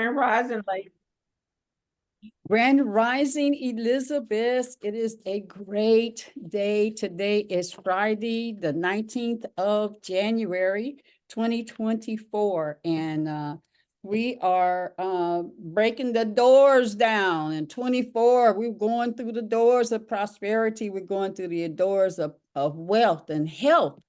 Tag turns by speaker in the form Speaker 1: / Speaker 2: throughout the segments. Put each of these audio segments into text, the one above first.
Speaker 1: Grand Rising, like
Speaker 2: Grand Rising, Elizabeth. It is a great day. Today is Friday, the 19th of January, 2024. And we are breaking the doors down. In 24, we're going through the doors of prosperity. We're going through the doors of wealth and health.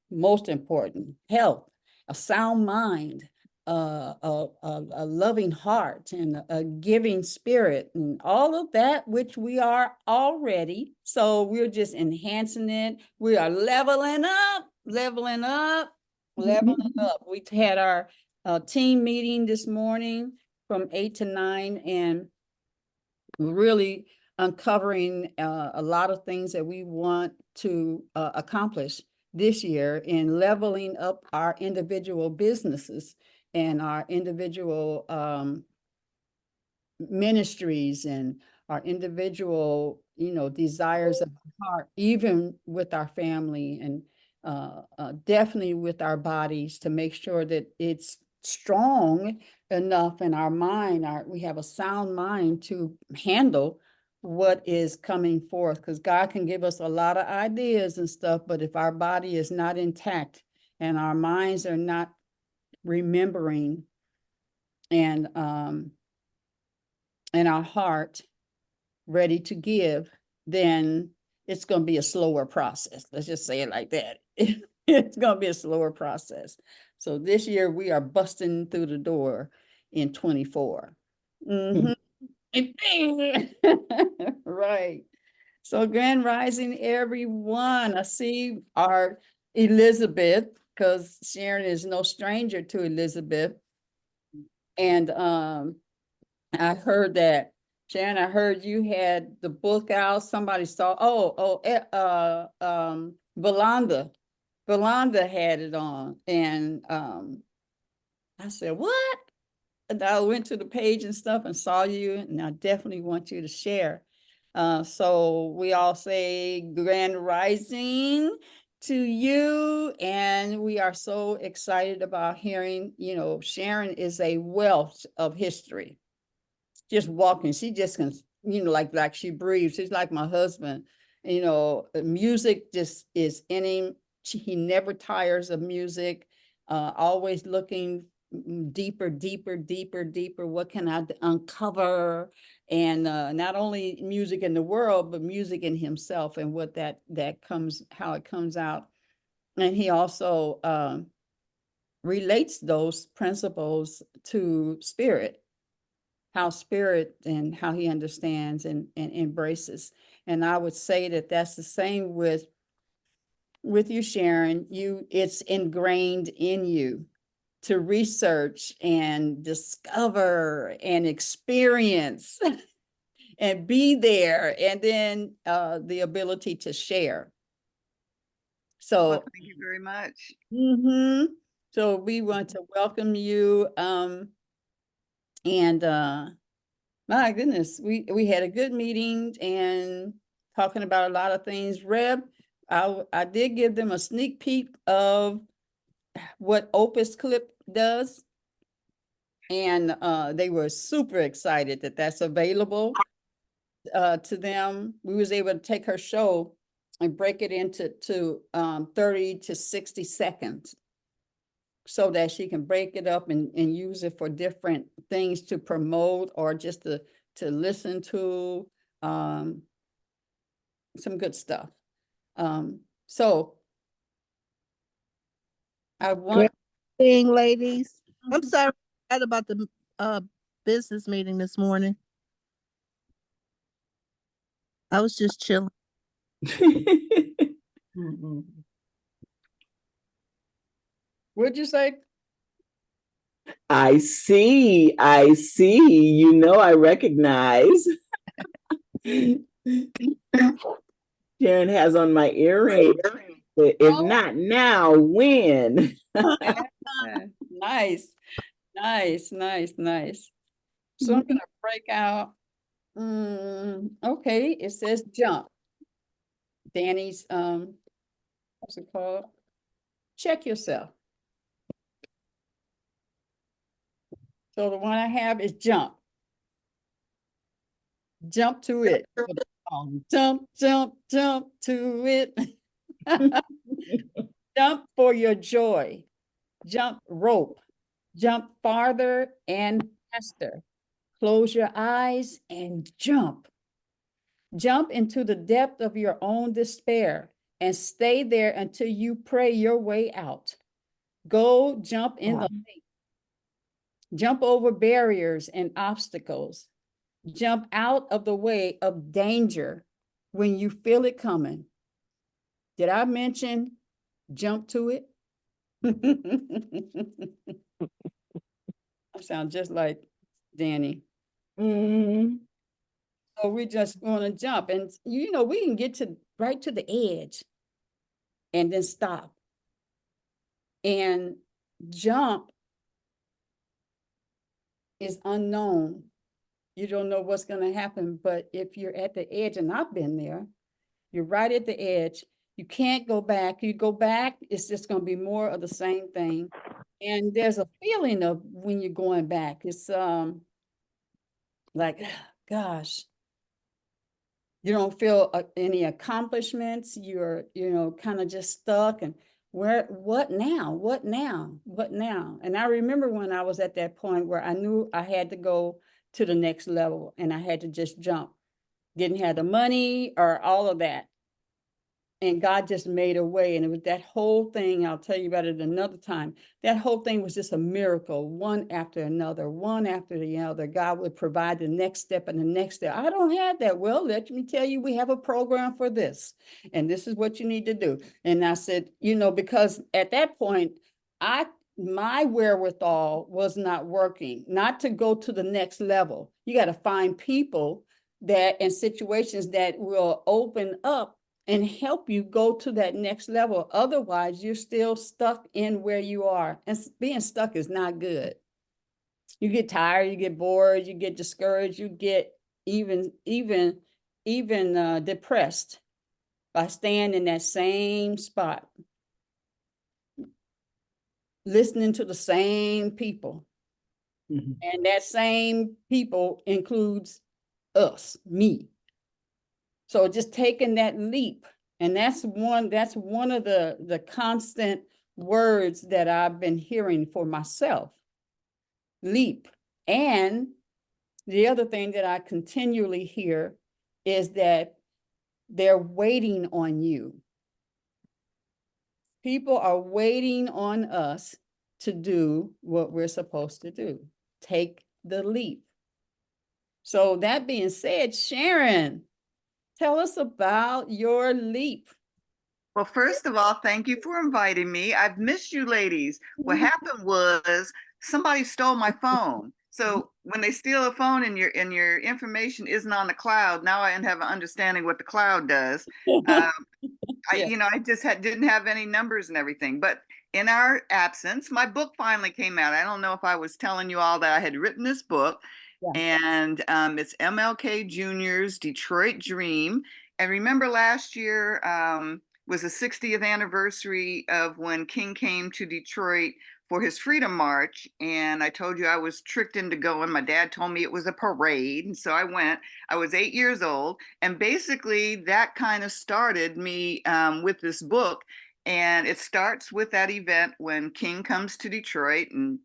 Speaker 2: Most important, health, a sound mind, a loving heart, and a giving spirit, and all of that which we are already. So we're just enhancing it. We are leveling up, leveling up, leveling up. We had our team meeting this morning from 8 to 9, and really uncovering a lot of things that we want to accomplish this year in leveling up our individual businesses and our individual ministries and our individual, desires of our heart, even with our family and definitely with our bodies, to make sure that it's strong enough in our mind, we have a sound mind to handle what is coming forth, because God can give us a lot of ideas and stuff, but if our body is not intact and our minds are not remembering, and our heart ready to give, then it's going to be a slower process. Let's just say it like that. It's going to be a slower process. So this year we are busting through the door in 24. Right. So Grand Rising, everyone. I see our Elizabeth, because Sharon is no stranger to Elizabeth. And I heard that, Sharon, I heard you had the book out. Somebody saw, Valanda. Valanda had it on. And I said, what? And I went to the page and stuff and saw you, and I definitely want you to share. So we all say Grand Rising to you, and we are so excited about hearing, Sharon is a wealth of history. Just walking, she just can, like she breathes. She's like my husband. Music just is in him. He never tires of music, always looking deeper, deeper, deeper, deeper. What can I uncover? And not only music in the world, but music in himself, and what that comes, how it comes out. And he also relates those principles to spirit, how spirit and how he understands and embraces. And I would say that that's the same with you, Sharon. It's ingrained in you to research and discover and experience and be there, and then the ability to share. So
Speaker 3: well, thank you very much.
Speaker 2: So we want to welcome you, and my goodness, we had a good meeting and talking about a lot of things. Reb, I did give them a sneak peek of what Opus Clip does, and they were super excited that that's available to them. We was able to take her show and break it into 30 to 60 seconds, so that she can break it up and use it for different things to promote, or just to listen to some good stuff. So I want
Speaker 4: thing, ladies. I'm sorry about the business meeting this morning. I was just chilling.
Speaker 2: What'd you say?
Speaker 5: I see. I recognize. Sharon has on my earring. If not now, when?
Speaker 2: Nice. So I'm gonna break out. Okay, it says jump. Danny's what's it called? Check yourself. So the one I have is jump. Jump to it. Jump, jump, jump to it. Jump for your joy. Jump rope. Jump farther and faster. Close your eyes and jump. Jump into the depth of your own despair and stay there until you pray your way out. Go jump in the lake. Jump over barriers and obstacles. Jump out of the way of danger when you feel it coming. Did I mention jump to it? I sound just like Danny.
Speaker 5: Mm.
Speaker 2: So we just want to jump, and we can get to right to the edge and then stop and jump is unknown. You don't know what's going to happen, but if you're at the edge, and I've been there, you're right at the edge. You can't go back. You go back, it's just going to be more of the same thing. And there's a feeling of when you're going back, it's like, gosh, you don't feel any accomplishments. You're, kind of just stuck. And what now? What now? What now? And I remember when I was at that point where I knew I had to go to the next level and I had to just jump. Didn't have the money or all of that. And God just made a way. And it was that whole thing. I'll tell you about it another time. That whole thing was just a miracle, one after another, one after the other. God would provide the next step and the next step. I don't have that. Well, let me tell you, we have a program for this. And this is what you need to do. And I said, because at that point, my wherewithal was not working, not to go to the next level. You got to find people that in situations that will open up and help you go to that next level. Otherwise, you're still stuck in where you are. And being stuck is not good. You get tired, you get bored, you get discouraged, you get even depressed by staying in that same spot, listening to the same people. Mm-hmm. And that same people includes us, me. So just taking that leap, and that's one of the constant words that I've been hearing for myself. Leap. And the other thing that I continually hear is that they're waiting on you. People are waiting on us to do what we're supposed to do. Take the leap. So that being said, Sharon, tell us about your leap.
Speaker 1: Well, first of all, thank you for inviting me. I've missed you ladies. What happened was somebody stole my phone. So when they steal a phone and your information isn't on the cloud, now I have an understanding what the cloud does. I just didn't have any numbers and everything. But in our absence, my book finally came out. I don't know if I was telling you all that I had written this book. Yeah. And it's MLK Jr.'s Detroit Dream. And remember last year was the 60th anniversary of when King came to Detroit for his Freedom March. And I told you I was tricked into going. My dad told me it was a parade. And so I went. I was 8 years old. And basically that kind of started me with this book. And it starts with that event when King comes to Detroit and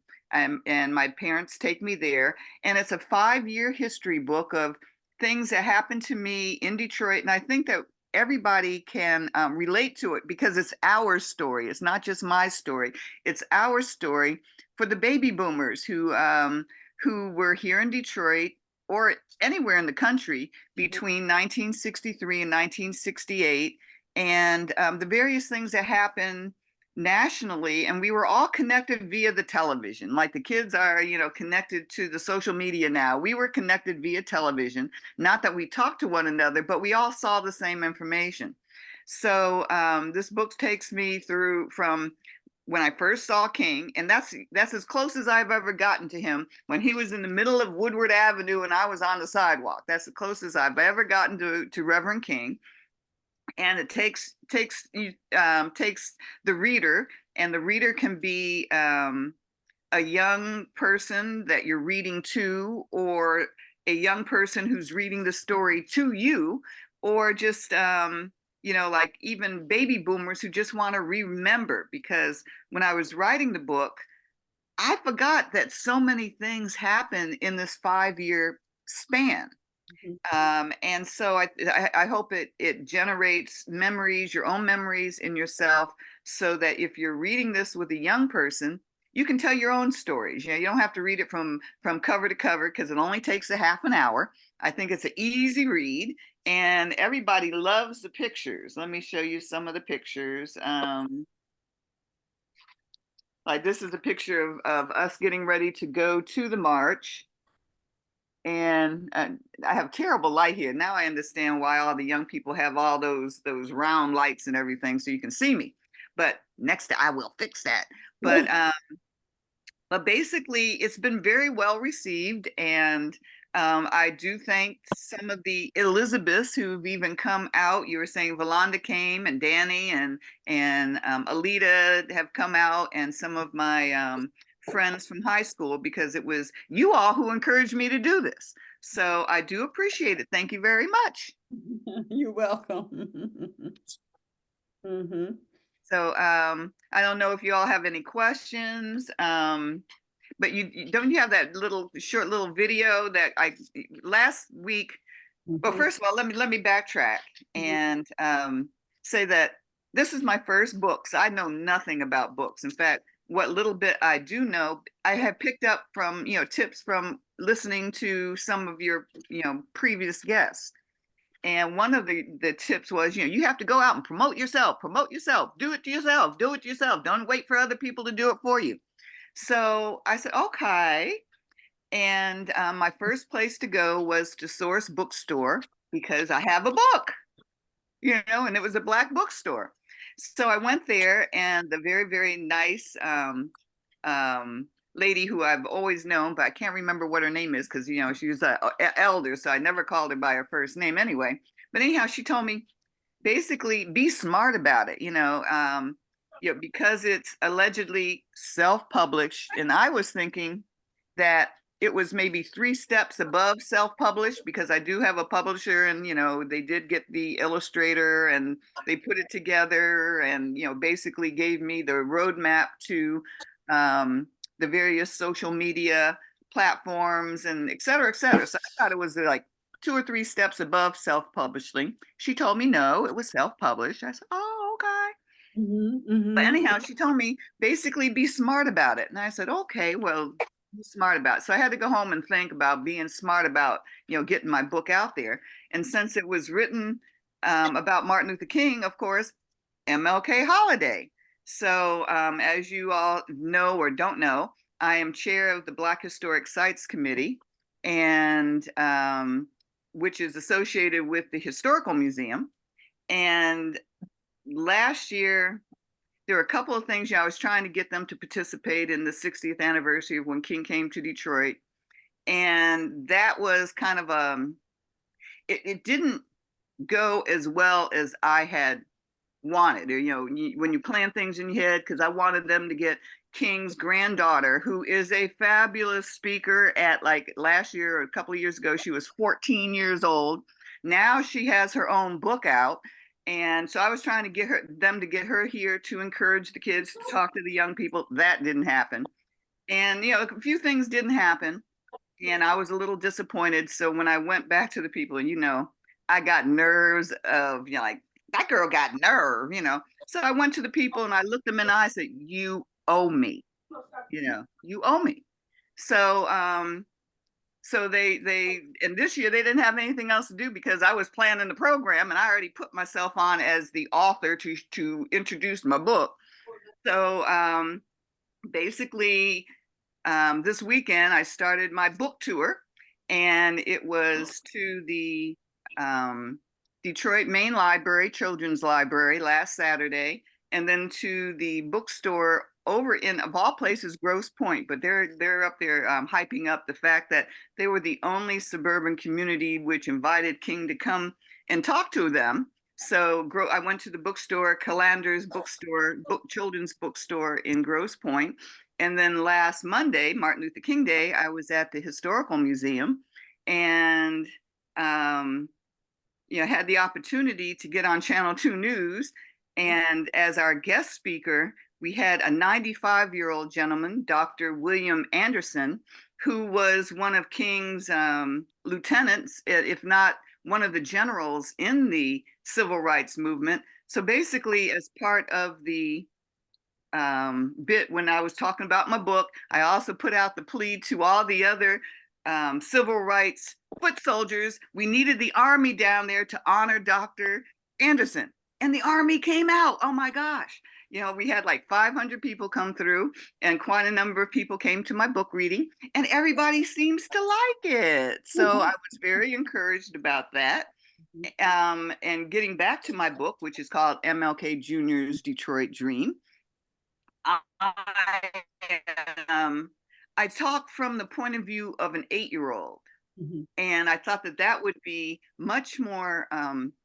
Speaker 1: my parents take me there. And it's a 5-year history book of things that happened to me in Detroit. And I think that everybody can relate to it because it's our story. It's not just my story. It's our story for the baby boomers who were here in Detroit or anywhere in the country between 1963 and 1968. And the various things that happened nationally, and we were all connected via the television, like the kids are, connected to the social media now. We were connected via television, not that we talked to one another, but we all saw the same information. So this book takes me through from when I first saw King, and that's as close as I've ever gotten to him, when he was in the middle of Woodward Avenue and I was on the sidewalk. That's the closest I've ever gotten to Reverend King. And it takes the reader, and the reader can be a young person that you're reading to, or a young person who's reading the story to you, or just like even baby boomers who just want to remember. Because when I was writing the book, I forgot that so many things happen in this 5-year span. And so I hope it generates memories, your own memories in yourself, so that if you're reading this with a young person, you can tell your own stories. You don't have to read it from cover to cover, because it only takes a half an hour. I think it's an easy read, and everybody loves the pictures. Let me show you some of the pictures. Like, this is a picture of us getting ready to go to the march. And I have terrible light here. Now I understand why all the young people have all those round lights and everything, so you can see me. But next time I will fix that. But basically, it's been very well received, and I do thank some of the Elizabeths who've even come out. You were saying Valanda came, and Danny and Alita have come out, and some of my friends from high school, because it was you all who encouraged me to do this. So I do appreciate it. Thank you very much.
Speaker 2: You're welcome. Mm-hmm.
Speaker 1: So I don't know if you all have any questions, but you have that short little video that I last week. Well, first of all, let me backtrack and say that this is my first book, so I know nothing about books. In fact, what little bit I do know, I have picked up from tips from listening to some of your previous guests. And one of the tips was, you have to go out and promote yourself, do it yourself, Don't wait for other people to do it for you. So I said, okay. And my first place to go was to Source Bookstore, because I have a book, and it was a Black bookstore. So I went there, and the very, very nice lady who I've always known, but I can't remember what her name is, because she was an elder, so I never called her by her first name anyway. But anyhow, she told me basically be smart about it, because it's allegedly self-published, and I was thinking that it was maybe 3 steps above self-published, because I do have a publisher, and they did get the illustrator, and they put it together, and basically gave me the roadmap to the various social media platforms, and et cetera, et cetera. So I thought it was like 2 or 3 steps above self-publishing. She told me no, it was self-published. I said, oh, okay. But anyhow, she told me basically be smart about it. And I said, okay, well, be smart about it. So I had to go home and think about being smart about, getting my book out there. And since it was written about Martin Luther King, of course, MLK holiday. So as you all know or don't know, I am chair of the Black Historic Sites Committee, and which is associated with the Historical Museum. And last year, there were a couple of things. I was trying to get them to participate in the 60th anniversary of when King came to Detroit. And that was kind of it didn't go as well as I had wanted. When you plan things in your head, because I wanted them to get King's granddaughter, who is a fabulous speaker. At like last year or a couple of years ago, she was 14 years old. Now she has her own book out. And so I was trying to get them to get her here to encourage the kids to talk to the young people. That didn't happen. And, a few things didn't happen. And I was a little disappointed. So when I went back to the people, I got nerves of, like, that girl got nerve. So I went to the people and I looked them in the eye and said, you owe me, you owe me. So, so they and this year they didn't have anything else to do, because I was planning the program, and I already put myself on as the author to introduce my book. So basically this weekend I started my book tour, and it was to the Detroit Main Library, Children's Library, last Saturday, and then to the bookstore over in, of all places, Grosse Pointe. But they're up there hyping up the fact that they were the only suburban community which invited King to come and talk to them. So I went to the bookstore, Calander's bookstore, children's bookstore in Grosse Pointe, And then last Monday, Martin Luther King Day, I was at the Historical Museum and had the opportunity to get on Channel 2 News. And as our guest speaker, we had a 95-year-old gentleman, Dr. William Anderson, who was one of King's lieutenants, if not one of the generals in the civil rights movement. So basically, as part of the bit when I was talking about my book, I also put out the plea to all the other civil rights foot soldiers. We needed the Army down there to honor Dr. Anderson. And the Army came out. Oh my gosh. We had like 500 people come through, and quite a number of people came to my book reading, and everybody seems to like it. So I was very encouraged about that. And getting back to my book, which is called MLK Jr.'s Detroit Dream, I talk from the point of view of an 8-year-old. And I thought that would be much more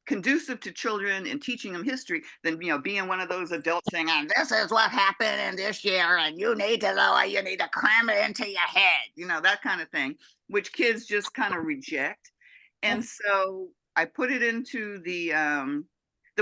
Speaker 1: conducive to children and teaching them history than, being one of those adults saying, this is what happened in this year, and you need to cram it into your head, that kind of thing, which kids just kind of reject. And so I put it into the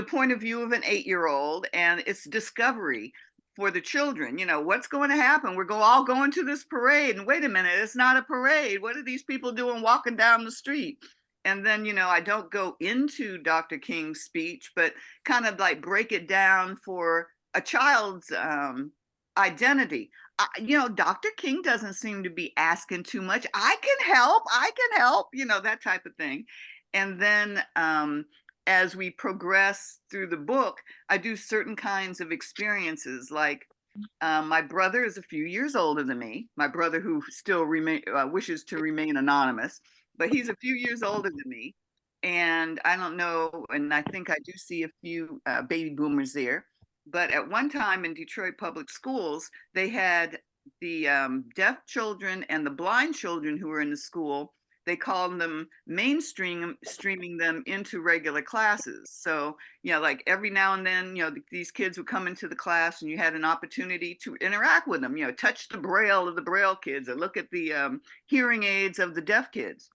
Speaker 1: point of view of an 8-year-old, and it's discovery for the children. What's going to happen? We're all going to this parade, and wait a minute, it's not a parade. What are these people doing walking down the street? And then, I don't go into Dr. King's speech, but kind of like break it down for a child's identity. Dr. King doesn't seem to be asking too much. I can help, that type of thing. And then as we progress through the book, I do certain kinds of experiences. Like my brother is a few years older than me, my brother who still wishes to remain anonymous, but he's a few years older than me. And I don't know, and I think I do see a few baby boomers there. But at one time in Detroit public schools, they had the deaf children and the blind children who were in the school. They called them streaming them into regular classes. So, like every now and then, these kids would come into the class and you had an opportunity to interact with them, touch the braille of the braille kids or look at the hearing aids of the deaf kids.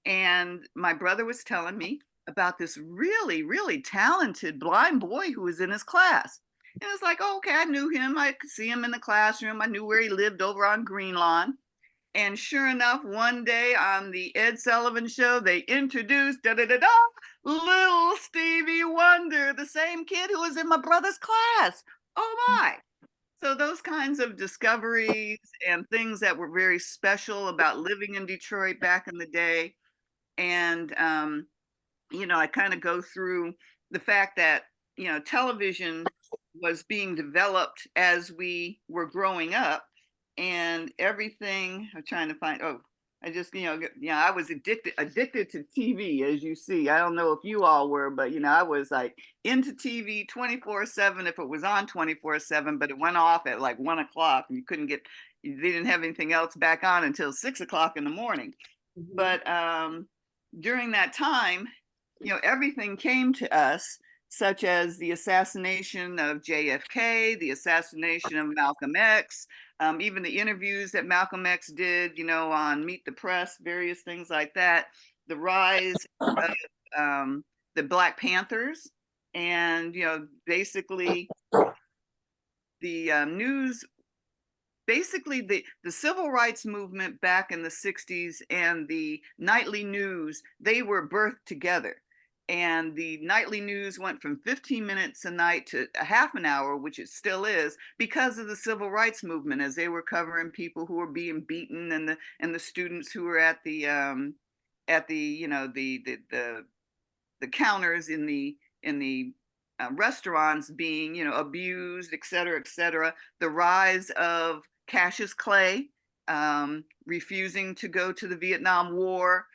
Speaker 1: And my brother was telling me about this really, really talented blind boy who was in his class. And it's like, oh, okay, I knew him. I could see him in the classroom. I knew where he lived over on Green Lawn. And sure enough, one day on the Ed Sullivan Show, they introduced little Stevie Wonder, the same kid who was in my brother's class. Oh my. So those kinds of discoveries and things that were very special about living in Detroit back in the day. And, I kind of go through the fact that, television was being developed as we were growing up. And everything I'm trying to find. I just, I was addicted to TV, as you see. I don't know if you all were, but, I was like into TV 24/7 if it was on 24/7, but it went off at like 1 o'clock and they didn't have anything else back on until 6 o'clock in the morning. But during that time, everything came to us, such as the assassination of JFK, the assassination of Malcolm X, even the interviews that Malcolm X did, on Meet the Press, various things like that, the rise of the Black Panthers, and, basically the news, basically the civil rights movement back in the 60s and the nightly news, they were birthed together. And the nightly news went from 15 minutes a night to a half an hour, which it still is, because of the civil rights movement, as they were covering people who were being beaten and the students who were at the the counters in the restaurants being abused, et cetera, the rise of Cassius Clay refusing to go to the Vietnam War,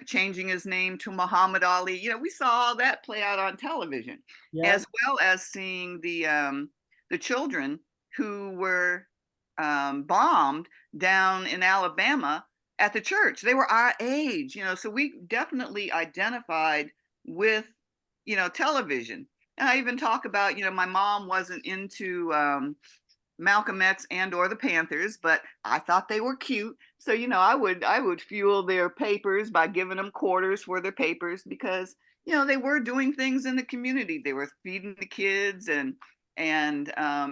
Speaker 1: changing his name to Muhammad Ali. We saw all that play out on television, as well as seeing the children who were bombed down in Alabama at the church. They were our age, so we definitely identified with, television. And I even talk about, my mom wasn't into Malcolm X and or the Panthers, but I thought they were cute. So, I would fuel their papers by giving them quarters for their papers because, they were doing things in the community. They were feeding the kids and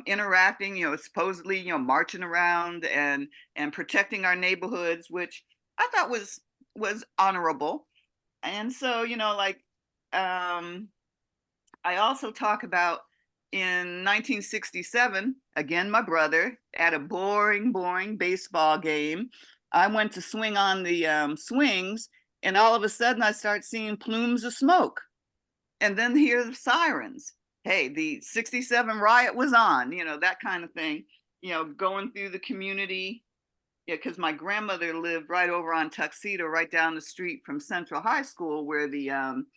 Speaker 1: interacting, supposedly, marching around and protecting our neighborhoods, which I thought was honorable. And so, I also talk about in 1967, again, my brother, at a boring baseball game, I went to swing on the swings, and all of a sudden I start seeing plumes of smoke, and then hear the sirens. Hey, the 67 riot was on, that kind of thing, going through the community. Yeah, because my grandmother lived right over on Tuxedo, right down the street from Central High School, where the um,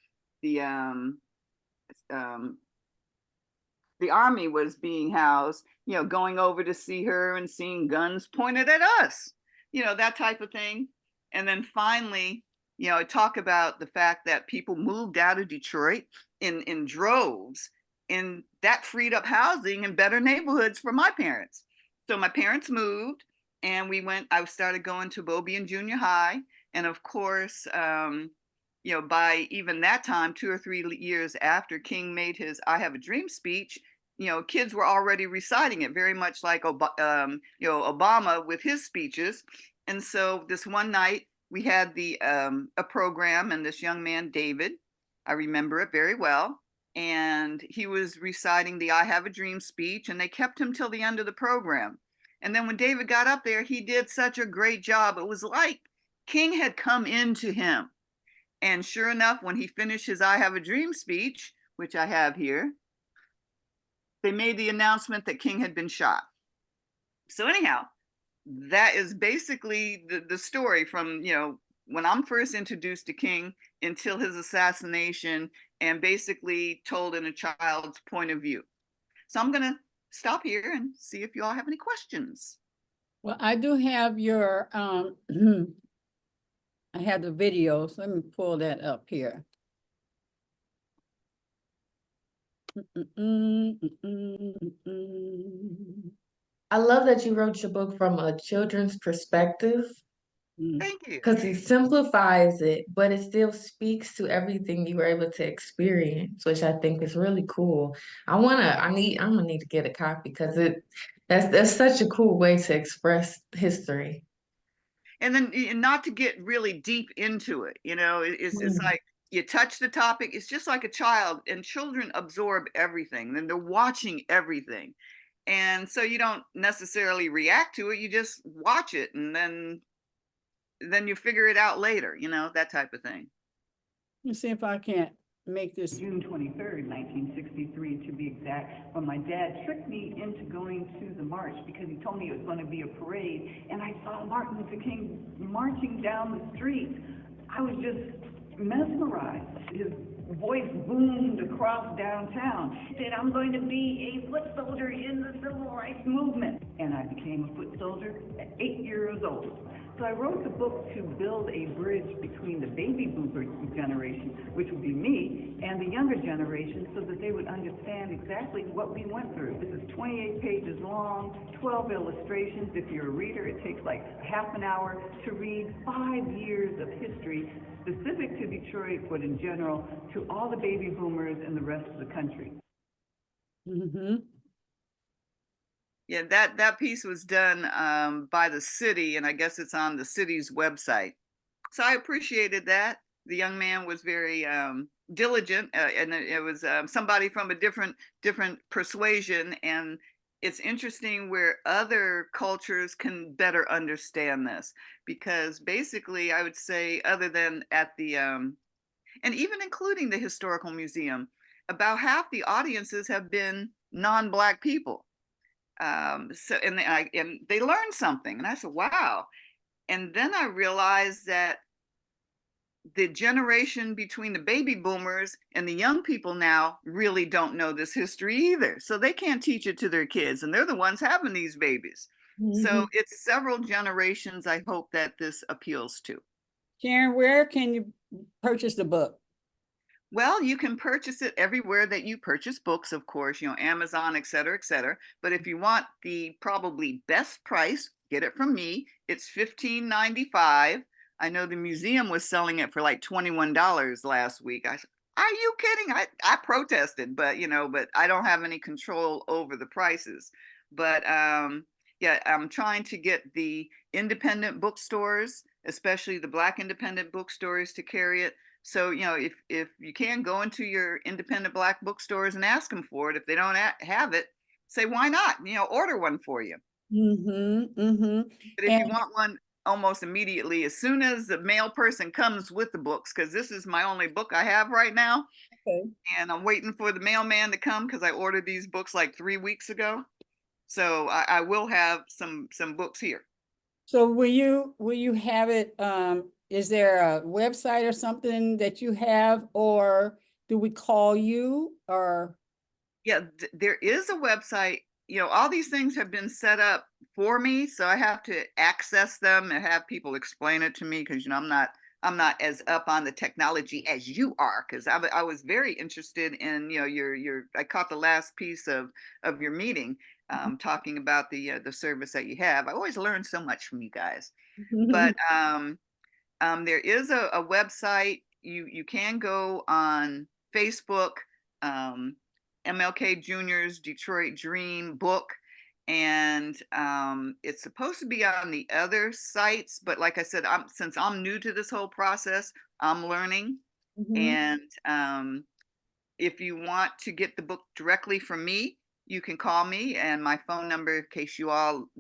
Speaker 1: the army was being housed, going over to see her and seeing guns pointed at us, that type of thing. And then finally, I talk about the fact that people moved out of Detroit in droves, and that freed up housing and better neighborhoods for my parents. So my parents moved, and I started going to Bobian Junior High. And of course, by even that time, 2 or 3 years after King made his "I Have a Dream" speech, kids were already reciting it, very much like Obama with his speeches. And so this one night we had a program, and this young man, David, I remember it very well, and he was reciting the "I Have a Dream" speech, and they kept him till the end of the program. And then when David got up there, he did such a great job. It was like King had come into him. And sure enough, when he finished his "I Have a Dream" speech, which I have here, they made the announcement that King had been shot. So anyhow, that is basically the story from, when I'm first introduced to King until his assassination, and basically told in a child's point of view. So I'm going to stop here and see if you all have any questions.
Speaker 2: Well, I do have your, I have the video, so let me pull that up here.
Speaker 3: I love that you wrote your book from a children's perspective
Speaker 1: Thank you.
Speaker 3: because he simplifies it, but it still speaks to everything you were able to experience, which I think is really cool. I'm gonna need to get a copy because that's such a cool way to express history.
Speaker 1: And then not to get really deep into it, it's like you touch the topic. It's just like a child, and children absorb everything, and they're watching everything. And so you don't necessarily react to it, you just watch it, and then you figure it out later, that type of thing.
Speaker 2: Let's see if I can't make this.
Speaker 6: June 23rd, 1963 to be exact, when my dad tricked me into going to the march because he told me it was going to be a parade, and I saw Martin Luther King marching down the street. I was just mesmerized. His voice boomed across downtown. He said, "I'm going to be a foot soldier in the civil rights movement." And I became a foot soldier at 8 years old. So I wrote the book to build a bridge between the baby boomer generation, which would be me, and the younger generation, so that they would understand exactly what we went through. This is 28 pages long, 12 illustrations. If you're a reader, it takes like half an hour to read 5 years of history specific to Detroit, but in general, to all the baby boomers and the rest of the country.
Speaker 2: Mm-hmm.
Speaker 1: Yeah, that piece was done by the city, and I guess it's on the city's website. So I appreciated that. The young man was very diligent, and it was somebody from a different persuasion. And it's interesting where other cultures can better understand this, because basically I would say, other than at the and even including the historical museum, about half the audiences have been non-Black people. So and they learned something, and I said, wow. And then I realized that the generation between the baby boomers and the young people now really don't know this history either, so they can't teach it to their kids, and they're the ones having these babies. So it's several generations I hope that this appeals to.
Speaker 2: Sharon, where can you purchase the book?
Speaker 1: Well, you can purchase it everywhere that you purchase books, of course, Amazon, et cetera, et cetera. But if you want the probably best price, get it from me. It's $15.95. I know the museum was selling it for like $21 last week. I said, are you kidding? I protested, but I don't have any control over the prices. But yeah, I'm trying to get the independent bookstores, especially the Black independent bookstores, to carry it. So, if you can go into your independent Black bookstores and ask them for it, if they don't have it, say, why not? Order one for you.
Speaker 2: Mm-hmm, mm-hmm.
Speaker 1: But if
Speaker 2: And
Speaker 1: you want one almost immediately, as soon as the mail person comes with the books, because this is my only book I have right now,
Speaker 2: okay.
Speaker 1: and I'm waiting for the mailman to come because I ordered these books like 3 weeks ago. So I will have some books here.
Speaker 2: So will you have it, is there a website or something that you have, or do we call you or?
Speaker 1: Yeah, there is a website. All these things have been set up for me, so I have to access them and have people explain it to me because I'm not as up on the technology as you are, because I was very interested in your I caught the last piece of your meeting, talking about the service that you have. I always learn so much from you guys. But there is a website. You can go on Facebook, um, MLK Jr.'s Detroit Dream book, and it's supposed to be on the other sites. But like I said, since I'm new to this whole process, I'm learning.
Speaker 2: Mhm.
Speaker 1: And if you want to get the book directly from me, you can call me, and my phone number, in case you all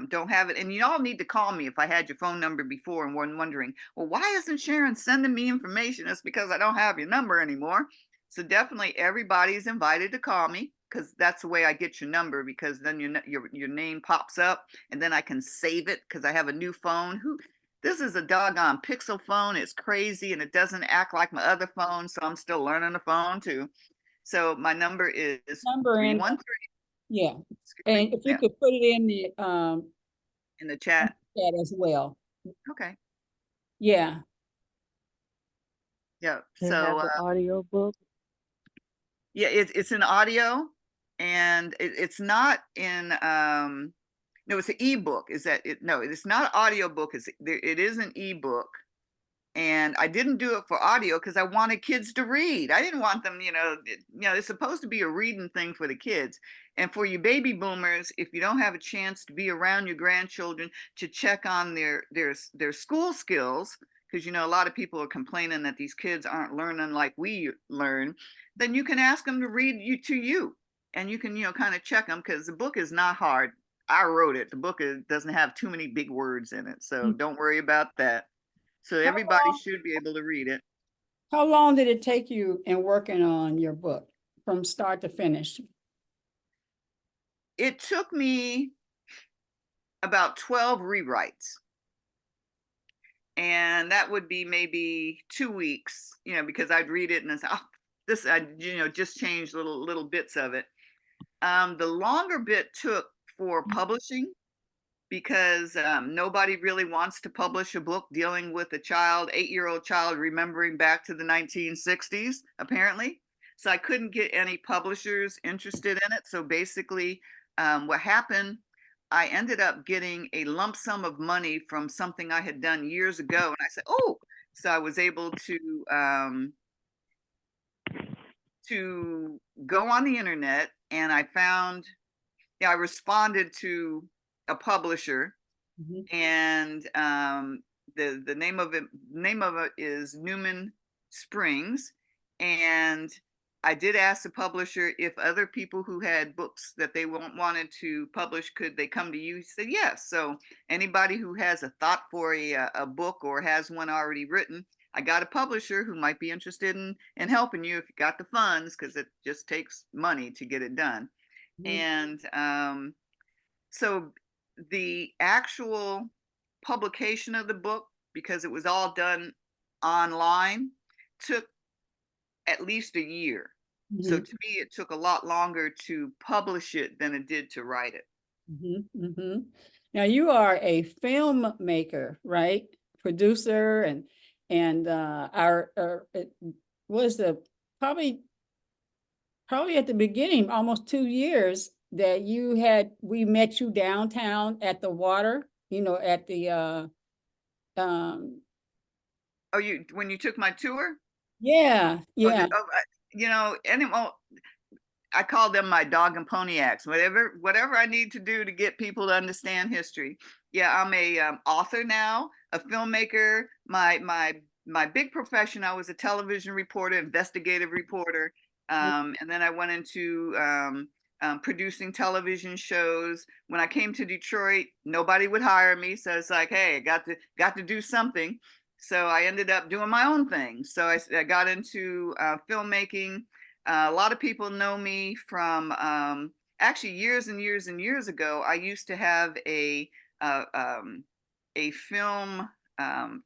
Speaker 1: don't have it. And you all need to call me if I had your phone number before and were wondering, well, why isn't Sharon sending me information? It's because I don't have your number anymore. So definitely everybody's invited to call me, because that's the way I get your number, because then your name pops up, and then I can save it because I have a new phone. This is a doggone Pixel phone. It's crazy, and it doesn't act like my other phone, so I'm still learning the phone too. So my number is
Speaker 2: Number in,
Speaker 1: 313,
Speaker 2: yeah.
Speaker 1: excuse me,
Speaker 2: And if you
Speaker 1: yeah,
Speaker 2: could put it in the
Speaker 1: in the chat.
Speaker 2: chat as well.
Speaker 1: Okay.
Speaker 2: Yeah.
Speaker 1: Yeah.
Speaker 7: They have
Speaker 1: So
Speaker 7: the audio book.
Speaker 1: yeah, it's an audio, and it's not in no, it's an ebook. Is that it? No, it's not an audio book. It is an ebook. And I didn't do it for audio because I wanted kids to read. I didn't want them, it's supposed to be a reading thing for the kids. And for you baby boomers, if you don't have a chance to be around your grandchildren to check on their school skills, because a lot of people are complaining that these kids aren't learning like we learn, then you can ask them to read you, and you can kind of check them, because the book is not hard. I wrote it. The book doesn't have too many big words in it, so don't worry about that. So
Speaker 2: How
Speaker 1: everybody
Speaker 2: long,
Speaker 1: should be able to read it.
Speaker 2: how long did it take you in working on your book from start to finish?
Speaker 1: It took me about 12 rewrites. And that would be maybe 2 weeks, because I'd read it and I say, oh, this, I, just change little bits of it. The longer bit took for publishing, because nobody really wants to publish a book dealing with a 8-year-old child remembering back to the 1960s, apparently. So I couldn't get any publishers interested in it. So basically, what happened, I ended up getting a lump sum of money from something I had done years ago. And I said, oh, so I was able to go on the internet, and I found, I responded to a publisher, and the name of it is Newman Springs, and I did ask the publisher if other people who had books that they wanted to publish, could they come to you. He said yes. So anybody who has a thought for a book or has one already written, I got a publisher who might be interested in helping you if you got the funds, because it just takes money to get it done. And so the actual publication of the book, because it was all done online, took at least a year. So to me, it took a lot longer to publish it than it did to write it.
Speaker 2: Now you are a filmmaker, right? Producer and what is the probably at the beginning, almost 2 years that we met you downtown at the water, at the, um,
Speaker 1: Oh, when you took my tour?
Speaker 2: yeah,
Speaker 1: Oh,
Speaker 2: yeah.
Speaker 1: I call them my dog and pony acts. Whatever I need to do to get people to understand history. Yeah, I'm a author now, a filmmaker. My big profession, I was a television reporter, investigative reporter, and then I went into producing television shows. When I came to Detroit, nobody would hire me, so it's like, hey, I got to do something. So I ended up doing my own thing. So I got into filmmaking. A lot of people know me from actually years and years and years ago. I used to have uh, um, a film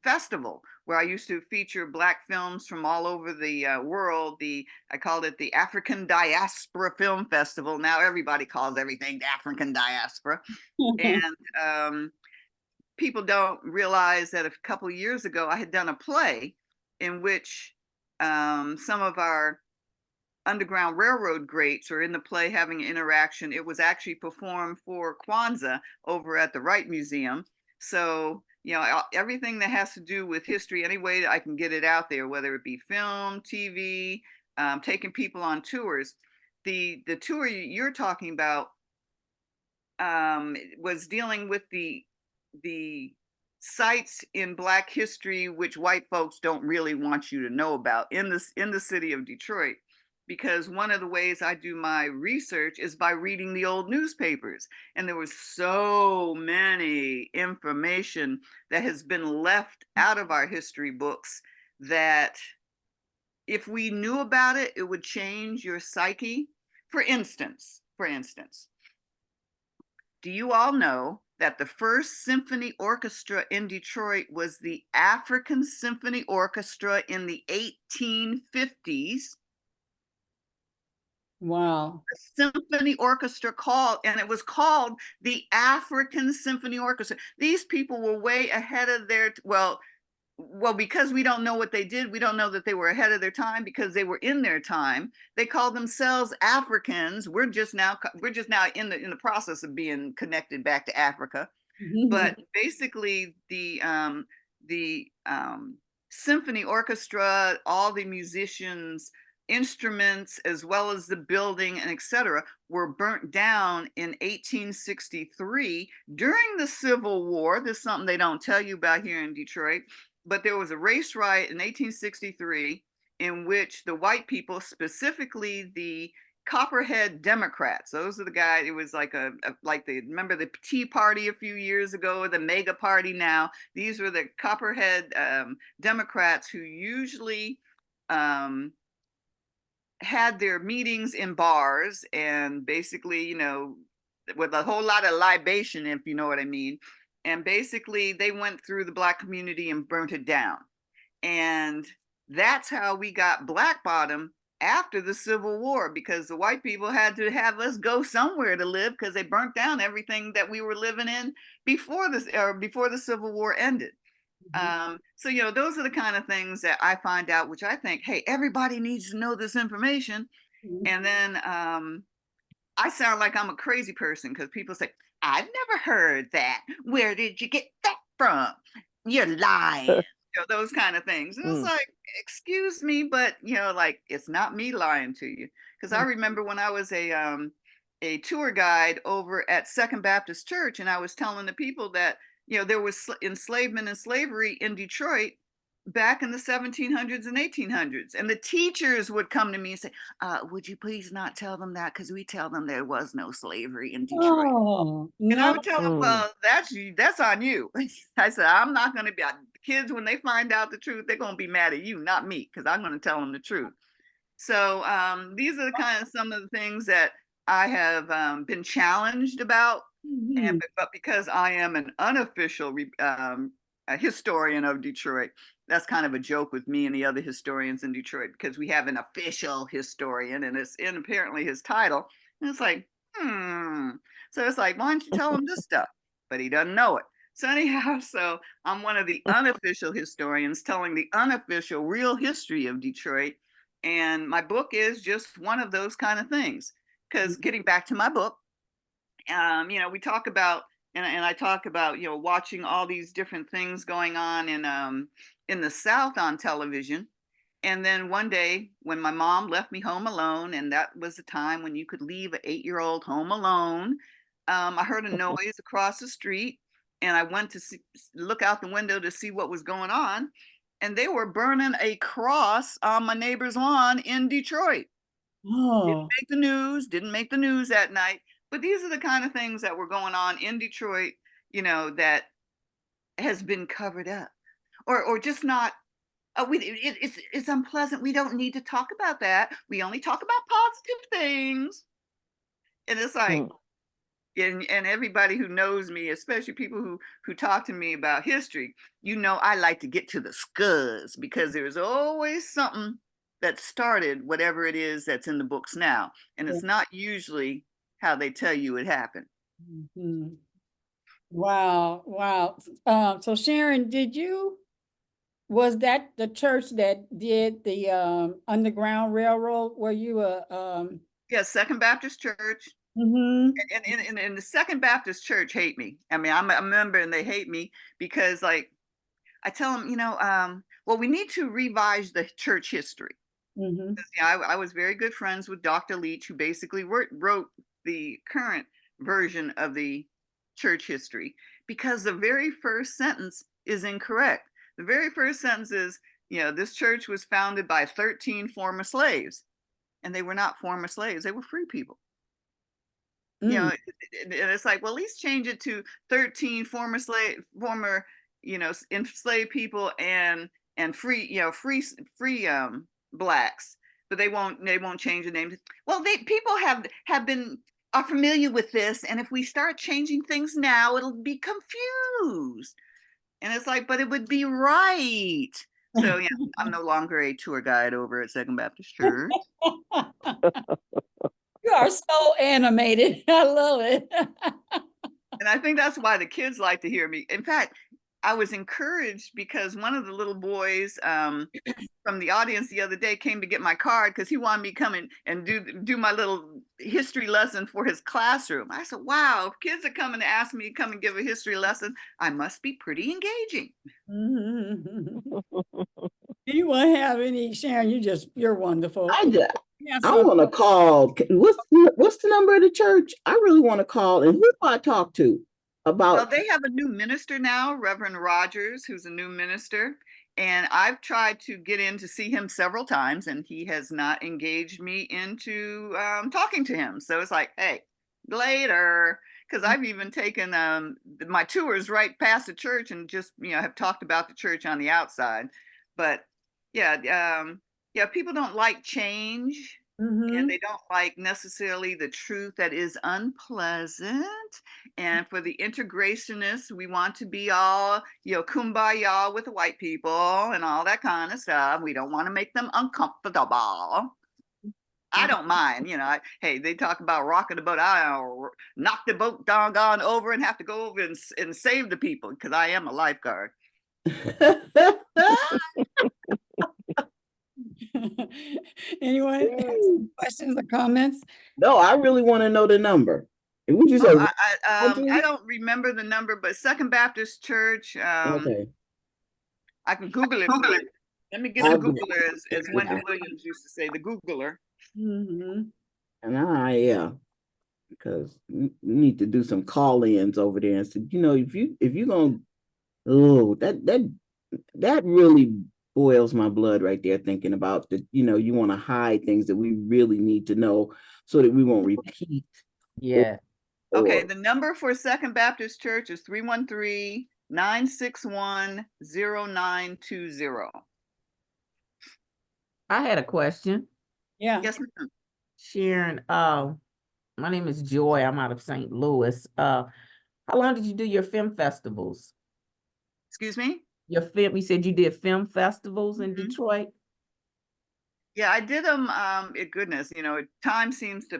Speaker 1: festival where I used to feature Black films from all over the world. I called it the African Diaspora Film Festival. Now everybody calls everything the African Diaspora, and people don't realize that a couple of years ago I had done a play in which some of our Underground Railroad greats are in the play having an interaction. It was actually performed for Kwanzaa over at the Wright Museum. So, everything that has to do with history, any way that I can get it out there, whether it be film, TV, taking people on tours. The tour you're talking about was dealing with the sites in Black history which white folks don't really want you to know about in the city of Detroit. Because one of the ways I do my research is by reading the old newspapers. And there was so many information that has been left out of our history books that if we knew about it, it would change your psyche. For instance, do you all know that the first symphony orchestra in Detroit was the African Symphony Orchestra in the 1850s?
Speaker 2: Wow.
Speaker 1: The symphony orchestra and it was called the African Symphony Orchestra. These people were way ahead of because we don't know what they did, we don't know that they were ahead of their time because they were in their time. They called themselves Africans. We're just now in the process of being connected back to Africa. But basically, the symphony orchestra, all the musicians, instruments, as well as the building and etc., were burnt down in 1863 during the Civil War. This is something they don't tell you about here in Detroit. But there was a race riot in 1863 in which the white people, specifically the Copperhead Democrats, those are the guys. It was like remember the Tea Party a few years ago, the Mega Party now. These were the Copperhead Democrats who usually had their meetings in bars and basically, with a whole lot of libation, if you know what I mean. And basically, they went through the Black community and burnt it down. And that's how we got Black Bottom after the Civil War, because the white people had to have us go somewhere to live because they burnt down everything that we were living in before the Civil War ended. So, those are the kind of things that I find out, which I think, hey, everybody needs to know this information. And then I sound like I'm a crazy person because people say, I've never heard that. Where did you get that from? You're lying. Those kind of things. And it's like, excuse me, but it's not me lying to you. Because I remember when I was a tour guide over at Second Baptist Church, and I was telling the people that there was enslavement and slavery in Detroit back in the 1700s and 1800s. And the teachers would come to me and say, would you please not tell them that? Because we tell them there was no slavery in Detroit.
Speaker 2: Oh,
Speaker 1: And I
Speaker 2: no.
Speaker 1: would tell them, well, that's on you. I said, I'm not going to be, kids, when they find out the truth, they're going to be mad at you, not me, because I'm going to tell them the truth. So these are some of the things that I have been challenged about. But because I am an unofficial a historian of Detroit, that's kind of a joke with me and the other historians in Detroit, because we have an official historian and it's in apparently his title. And it's like, So it's like, why don't you tell him this stuff? But he doesn't know it. So anyhow, so I'm one of the unofficial historians telling the unofficial real history of Detroit. And my book is just one of those kind of things. Because getting back to my book, we talk about, and I talk about, watching all these different things going on in the South on television. And then one day when my mom left me home alone, and that was the time when you could leave an 8-year-old home alone, I heard a noise across the street, and I went to look out the window to see what was going on. And they were burning a cross on my neighbor's lawn in Detroit.
Speaker 2: Oh,
Speaker 1: Didn't make the news that night. But these are the kind of things that were going on in Detroit, that has been covered up, or just not. It's unpleasant. We don't need to talk about that. We only talk about positive things. And it's like, and everybody who knows me, especially people who talk to me about history, I like to get to the scuzz, because there's always something that started whatever it is that's in the books now, and it's not usually how they tell you it happened.
Speaker 2: mhm. Wow, wow. So Sharon, was that the church that did the Underground Railroad? Were you
Speaker 1: Yeah, Second Baptist Church.
Speaker 2: mhm.
Speaker 1: And the Second Baptist Church hate me. I mean, I'm a member, and they hate me because, like, I tell them, well, we need to revise the church history.
Speaker 2: Mhm.
Speaker 1: I was very good friends with Dr. Leach, who basically wrote the current version of the church history, because the very first sentence is incorrect. The very first sentence is, this church was founded by 13 former slaves, and they were not former slaves, they were free people.
Speaker 2: Mm.
Speaker 1: And it's like, well, at least change it to 13 former enslaved people and free, free blacks, but they won't change the name. Well, people are familiar with this, and if we start changing things now, it'll be confused. And it's like, but it would be right. So yeah, I'm no longer a tour guide over at Second Baptist Church.
Speaker 2: You are so animated. I love it.
Speaker 1: And I think that's why the kids like to hear me. In fact, I was encouraged because one of the little boys from the audience the other day came to get my card because he wanted me to come in and do my little history lesson for his classroom. I said, wow, if kids are coming to ask me to come and give a history lesson, I must be pretty engaging.
Speaker 2: Anyone have any, Sharon? You're wonderful.
Speaker 5: I want to call. What's the number of the church? I really want to call. And who do I talk to about?
Speaker 1: Well, they have a new minister now, Reverend Rogers, who's a new minister. And I've tried to get in to see him several times, and he has not engaged me into talking to him. So it's like, hey, later. Because I've even taken my tours right past the church and just, have talked about the church on the outside. But yeah, people don't like change. And they don't like necessarily the truth that is unpleasant. And for the integrationists, we want to be all, kumbaya with the white people and all that kind of stuff. We don't want to make them uncomfortable. I don't mind, hey, they talk about rocking the boat. I'll knock the boat doggone over and have to go over and save the people because I am a lifeguard.
Speaker 2: Anyone have some questions or comments?
Speaker 5: No, I really want to know the number. And would you say?
Speaker 1: I don't remember the number, but Second Baptist Church.
Speaker 5: Okay.
Speaker 1: I can Google it. Let me get the Googler, as Wendy Williams used to say, the Googler.
Speaker 5: And because we need to do some call-ins over there and say, if you're gonna, that really boils my blood right there, thinking about that, you want to hide things that we really need to know so that we won't repeat.
Speaker 3: Yeah.
Speaker 1: Okay, the number for Second Baptist Church is 313-961-0920.
Speaker 7: I had a question.
Speaker 2: Yeah.
Speaker 1: Yes, ma'am.
Speaker 7: Sharon, my name is Joy. I'm out of St. Louis. How long did you do your film festivals?
Speaker 1: Excuse me?
Speaker 7: You said you did film festivals in Detroit?
Speaker 1: Yeah, I did them. Goodness, time seems to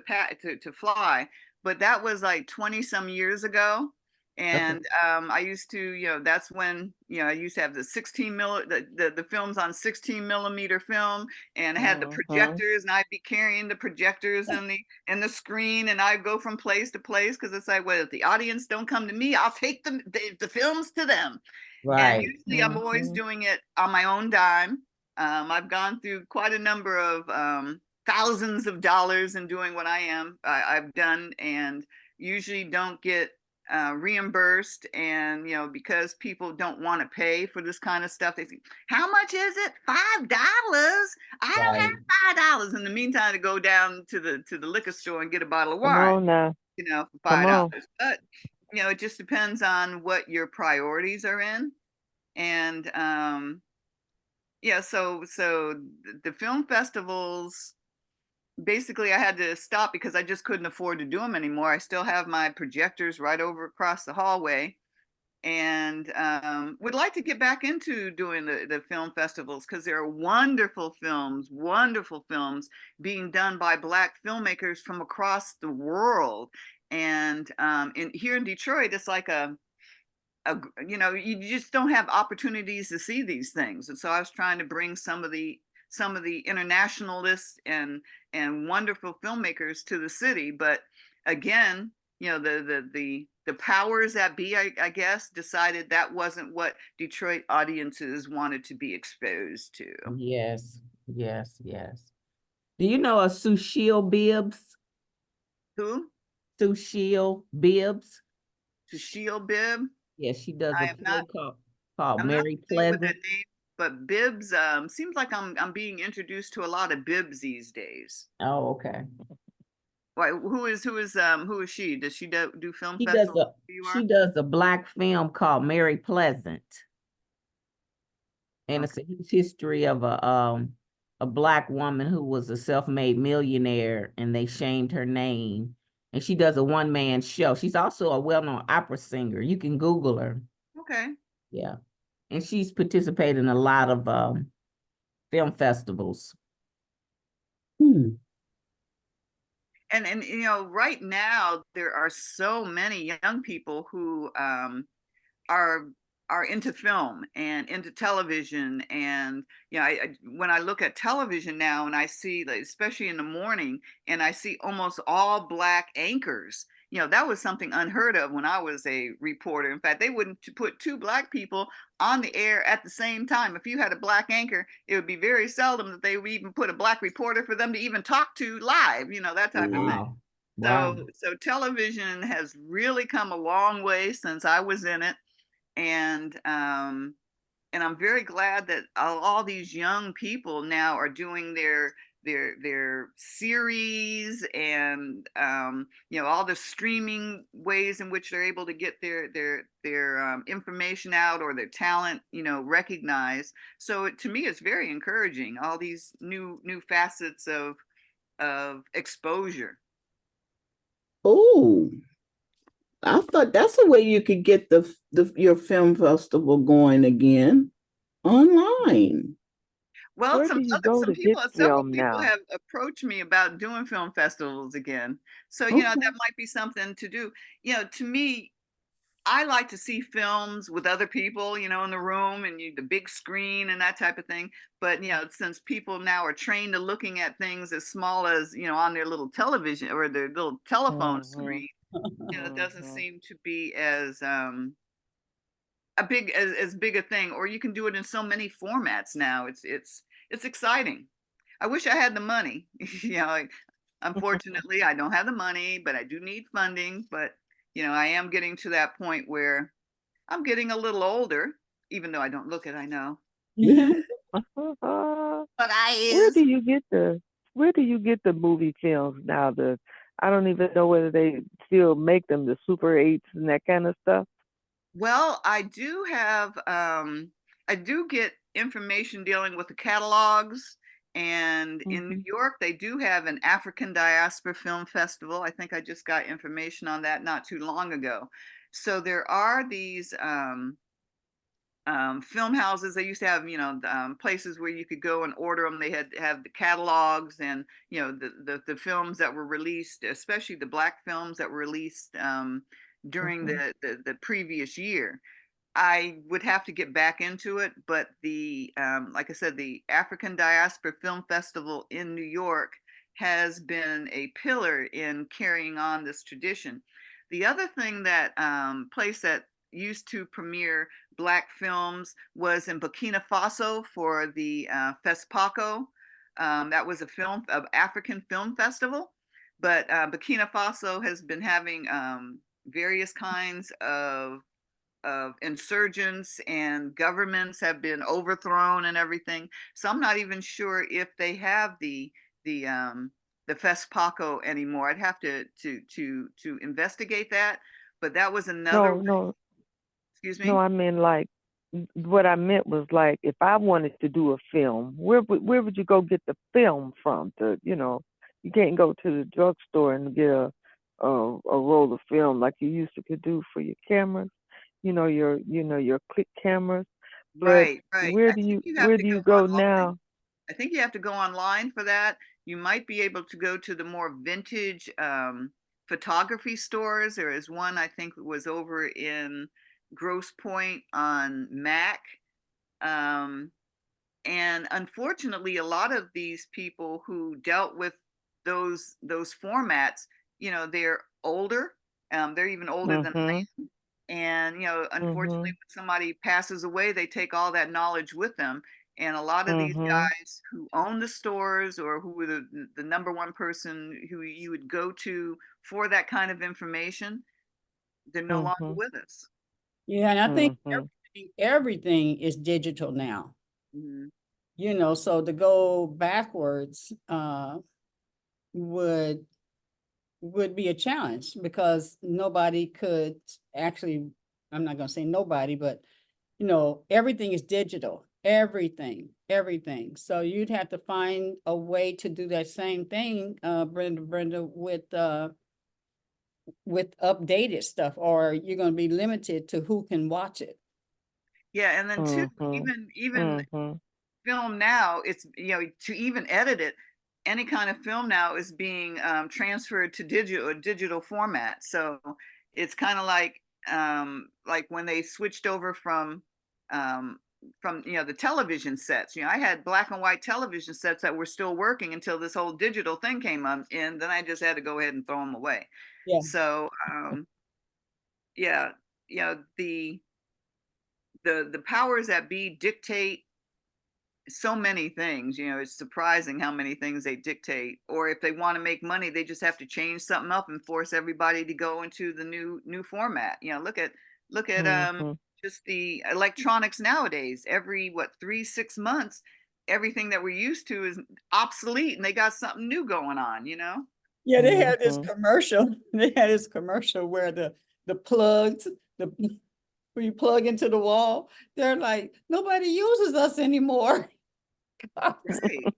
Speaker 1: fly, but that was like 20 some years ago. And I used to, that's when, I used to have the 16 the films on 16 millimeter film, and I had the projectors, and I'd be carrying the projectors and the screen, and I'd go from place to place, because it's like, well, if the audience don't come to me, I'll take the films to them. And
Speaker 7: Right.
Speaker 1: usually I'm always doing it on my own dime. I've gone through quite a number of thousands of dollars in doing what I've done, and usually don't get reimbursed. And because people don't want to pay for this kind of stuff, they think, how much is it? $5? I don't
Speaker 7: Right.
Speaker 1: have $5. In the meantime, to go down to the liquor store and get a bottle of
Speaker 8: Come
Speaker 1: wine,
Speaker 8: on now.
Speaker 1: for
Speaker 8: Come
Speaker 1: $5.
Speaker 8: on.
Speaker 1: But it just depends on what your priorities are in. And so the film festivals, basically I had to stop because I just couldn't afford to do them anymore. I still have my projectors right over across the hallway, and would like to get back into doing the film festivals, because there are wonderful films being done by Black filmmakers from across the world. And here in Detroit, it's like you just don't have opportunities to see these things. And so I was trying to bring some of the internationalists and wonderful filmmakers to the city. But again, the powers that be, I guess, decided that wasn't what Detroit audiences wanted to be exposed to.
Speaker 7: Yes. Do you know a Sushil Bibbs?
Speaker 1: Who?
Speaker 7: Sushil Bibbs?
Speaker 1: To Shield Bib?
Speaker 7: Yeah, she does
Speaker 1: I
Speaker 7: a
Speaker 1: am
Speaker 7: play
Speaker 1: not.
Speaker 7: called
Speaker 1: I'm not
Speaker 7: Mary
Speaker 1: familiar with
Speaker 7: Pleasant.
Speaker 1: that name, but Bibbs seems like I'm being introduced to a lot of Bibbs these days.
Speaker 7: Oh, okay.
Speaker 1: Why? Who is she? Does she do film
Speaker 7: She does
Speaker 1: festivals?
Speaker 7: a
Speaker 1: You
Speaker 7: she
Speaker 1: are?
Speaker 7: does a Black film called Mary Pleasant. And it's a history of a Black woman who was a self-made millionaire, and they shamed her name. And she does a one-man show. She's also a well-known opera singer. You can Google her.
Speaker 1: Okay.
Speaker 7: Yeah. And she's participated in a lot of film festivals.
Speaker 5: Hmm.
Speaker 1: And right now there are so many young people who are into film and into television. And when I look at television now, and I see, like, especially in the morning, and I see almost all Black anchors, that was something unheard of when I was a reporter. In fact, they wouldn't put two Black people on the air at the same time. If you had a Black anchor, it would be very seldom that they would even put a Black reporter for them to even talk to live, that type of thing.
Speaker 7: Wow. Wow.
Speaker 1: So television has really come a long way since I was in it. And I'm very glad that all these young people now are doing their series, and all the streaming ways in which they're able to get their information out, or their talent recognized. So to me, it's very encouraging, all these new facets of exposure.
Speaker 5: Oh, I thought that's a way you could get your film festival going again, online.
Speaker 1: Well,
Speaker 8: Where do you go to get
Speaker 1: several
Speaker 8: film
Speaker 1: people
Speaker 8: now?
Speaker 1: have approached me about doing film festivals again. So,
Speaker 5: Okay.
Speaker 1: that might be something to do. To me, I like to see films with other people, in the room, and the big screen and that type of thing. But, since people now are trained to looking at things as small as, on their little television or their little telephone screen, it doesn't seem to be as as big a thing. Or you can do it in so many formats now. It's exciting. I wish I had the money. Unfortunately, I don't have the money, but I do need funding. But I am getting to that point where I'm getting a little older, even though I don't look it, I know. But
Speaker 8: Where do you get the movie films now? I don't even know whether they still make them, the Super 8s and that kind of stuff.
Speaker 1: Well, I do get information dealing with the catalogs. And in New York, they do have an African Diaspora Film Festival. I think I just got information on that not too long ago. So there are these film houses. They used to have, places where you could go and order them. They had to have the catalogs, and the films that were released, especially the Black films that were released during
Speaker 3: Mhm.
Speaker 1: the previous year. I would have to get back into it, but like I said, the African Diaspora Film Festival in New York has been a pillar in carrying on this tradition. The other thing that place that used to premiere Black films was in Burkina Faso for the FESPACO. That was a African film festival, but Burkina Faso has been having various kinds of insurgents, and governments have been overthrown and everything. So I'm not even sure if they have the FESPACO anymore. I'd have to investigate that. But that was another
Speaker 8: No,
Speaker 1: way.
Speaker 8: no,
Speaker 1: Excuse
Speaker 8: no.
Speaker 1: me.
Speaker 8: I mean, like, what I meant was like, if I wanted to do a film, where would you go get the film from? You can't go to the drugstore and get a roll of film like you used to could do for your cameras. Your click cameras. But
Speaker 1: Right, right.
Speaker 8: where
Speaker 1: I
Speaker 8: do
Speaker 1: think
Speaker 8: you
Speaker 1: you have
Speaker 8: where
Speaker 1: to
Speaker 8: do
Speaker 1: go
Speaker 8: you go
Speaker 1: online.
Speaker 8: now?
Speaker 1: I think you have to go online for that. You might be able to go to the more vintage photography stores. There is one I think was over in Grosse Pointe on Mac. Um, and unfortunately, a lot of these people who dealt with those formats, they're older. They're even older than I
Speaker 8: Mhm.
Speaker 1: am. And unfortunately,
Speaker 8: Mhm.
Speaker 1: when somebody passes away, they take all that knowledge with them. And a lot of these
Speaker 8: Mhm.
Speaker 1: guys who own the stores, or who were the number one person who you would go to for that kind of information, they're no longer
Speaker 8: Mhm.
Speaker 1: with us.
Speaker 2: Yeah, and I think
Speaker 8: Mhm.
Speaker 2: everything is digital now,
Speaker 1: Mhm.
Speaker 2: so to go backwards would would be a challenge because nobody could actually, I'm not going to say nobody, but everything is digital, everything. So you'd have to find a way to do that same thing, Brenda, with updated stuff, or you're going to be limited to who can watch it.
Speaker 1: Yeah, and then too,
Speaker 8: Mhm.
Speaker 1: even
Speaker 8: Mhm.
Speaker 1: film now, it's to even edit it, any kind of film now is being transferred to digital format. So it's kind of like when they switched over um, from the television sets. I had black and white television sets that were still working until this whole digital thing came up, and then I just had to go ahead and throw them away.
Speaker 2: Yeah.
Speaker 1: So yeah, the powers that be dictate so many things. It's surprising how many things they dictate. Or if they want to make money, they just have to change something up and force everybody to go into the new format. Look at
Speaker 8: Mhm.
Speaker 1: just the electronics nowadays. Every 3-6 months, everything that we're used to is obsolete, and they got something new going on.
Speaker 2: Yeah, they had this
Speaker 8: Mhm.
Speaker 2: commercial. They had this commercial where the plugs, the where you plug into the wall, they're like, nobody uses us anymore.
Speaker 1: Right.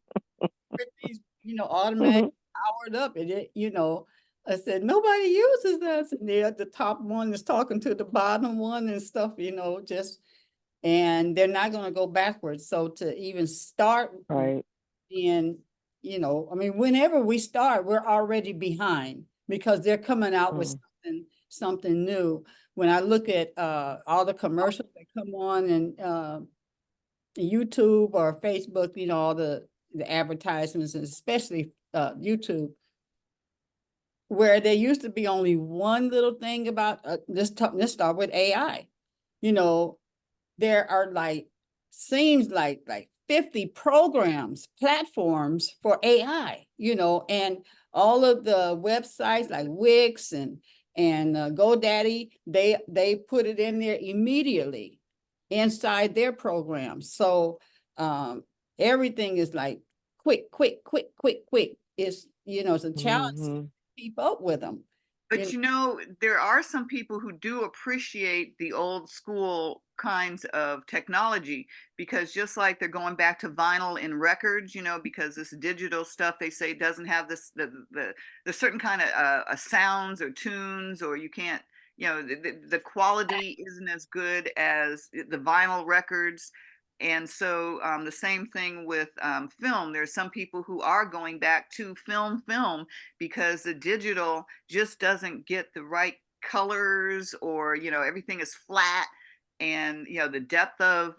Speaker 2: With these, automatic powered up, and I said, nobody uses us. And the top one is talking to the bottom one and stuff, and they're not going to go backwards. So to even start
Speaker 8: Right.
Speaker 2: in, I mean, whenever we start, we're already behind because they're coming out with
Speaker 8: Mhm.
Speaker 2: something new. When I look at all the commercials that come on and YouTube or Facebook, all the advertisements, and especially YouTube, where there used to be only one little thing about let's start with AI. You know, there are seems like 50 programs, platforms for AI, and all of the websites like Wix and GoDaddy, they put it in there immediately inside their programs. So everything is like quick. It's a challenge to
Speaker 8: Mhm.
Speaker 2: keep up with them.
Speaker 1: But there are some people who do appreciate the old school kinds of technology, because just like they're going back to vinyl in records, because this digital stuff they say doesn't have the certain kind of sounds or tunes, or you can't, the quality isn't as good as the vinyl records. And so the same thing with film. There's some people who are going back to film because the digital just doesn't get the right colors, or everything is flat, and the depth of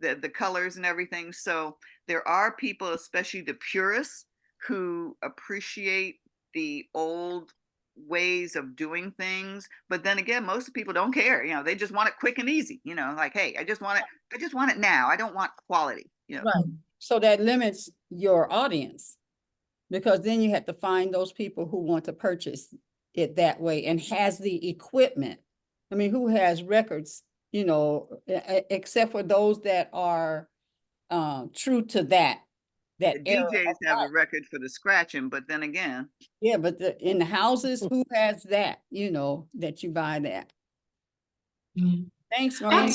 Speaker 1: the colors and everything. So there are people, especially the purists, who appreciate the old ways of doing things. But then again, most people don't care. They just want it quick and easy. Like, hey, I just want it now. I don't want quality.
Speaker 2: Right. So that limits your audience, because then you have to find those people who want to purchase it that way and has the equipment. I mean, who has records, except for those that are true to that
Speaker 1: The
Speaker 2: era of
Speaker 1: DJs have a
Speaker 2: art.
Speaker 1: record for the scratching, but then again,
Speaker 2: Yeah, but in the houses, who has that, that you buy that?
Speaker 3: Mhm.
Speaker 2: Thanks, Maureen.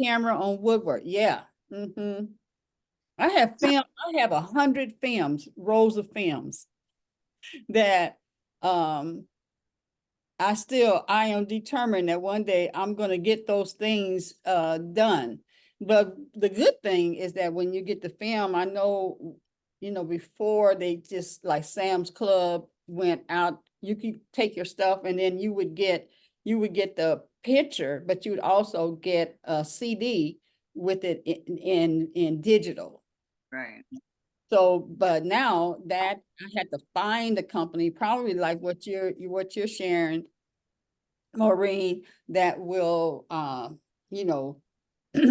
Speaker 2: Camera on woodwork. Yeah. I have 100 films, rolls of films that I am determined that one day I'm gonna get those things done. But the good thing is that when you get the film, I know, before they just, like Sam's Club went out, you could take your stuff and then you would get the picture, but you would also get a CD with it in digital.
Speaker 1: right.
Speaker 2: So, but now that I had to find a company, probably like what you're sharing, Maureen, that will,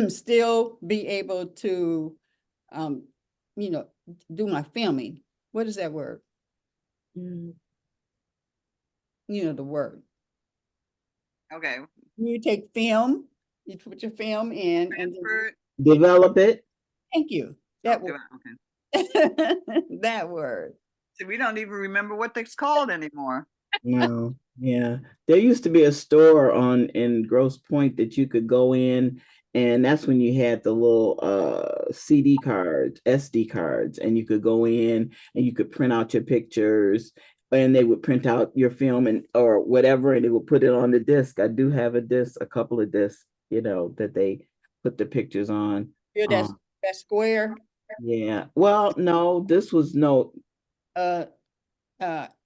Speaker 2: still be able to, do my filming. What is that word? The word.
Speaker 1: Okay.
Speaker 2: You take film, you put your film in, and then
Speaker 1: Transfer.
Speaker 5: Develop it.
Speaker 2: thank you.
Speaker 1: Oh,
Speaker 2: That word.
Speaker 1: okay.
Speaker 2: That word.
Speaker 1: So we don't even remember what it's called anymore.
Speaker 5: No, yeah. There used to be a store in Grosse Pointe that you could go in, and that's when you had the little CD cards, SD cards, and you could go in and you could print out your pictures, and they would print out your film or whatever, and they would put it on the disc. I do have a couple of discs, that they put the pictures on.
Speaker 2: Yeah, that square.
Speaker 5: Yeah. Well, no, this was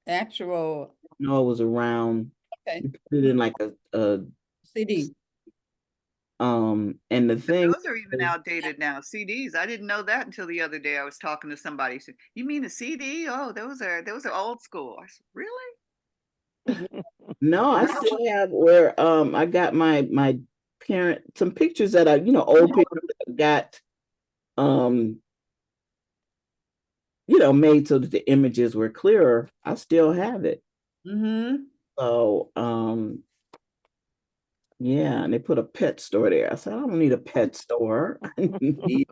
Speaker 2: Actual.
Speaker 5: no, it was around.
Speaker 2: Okay.
Speaker 5: You put it in like a
Speaker 2: CD.
Speaker 5: And the thing
Speaker 1: Those are even outdated now. CDs. I didn't know that until the other day. I was talking to somebody. Said, "You mean a CD? Oh, those are old school." I said, "Really?"
Speaker 5: No, I still have where I got my parent some pictures that I old pictures that I got made so that the images were clearer. I still have it. So yeah, and they put a pet store there. I said, I don't need a pet store. I need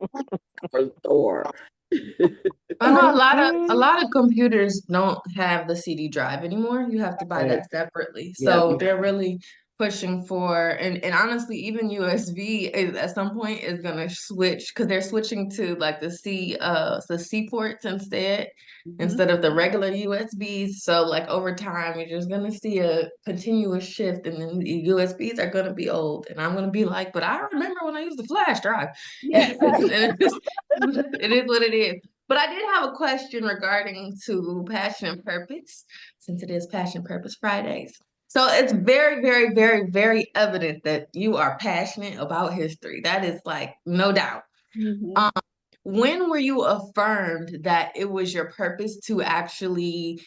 Speaker 5: a store.
Speaker 3: I know a lot of computers don't have the CD drive anymore. You have to buy that separately. So
Speaker 5: Yeah.
Speaker 3: they're really pushing for, and honestly, even USB at some point is gonna switch, because they're switching to like the C ports instead of the regular USBs. So like over time, you're just gonna see a continuous shift, and then the USBs are gonna be old, and I'm gonna be like, but I remember when I used the flash drive.
Speaker 2: Yeah.
Speaker 3: It is what it is. But I did have a question regarding to passion and purpose, since it is Passion Purpose Fridays. So it's very, very, very, very evident that you are passionate about history. That is like no doubt. When were you affirmed that it was your purpose to actually,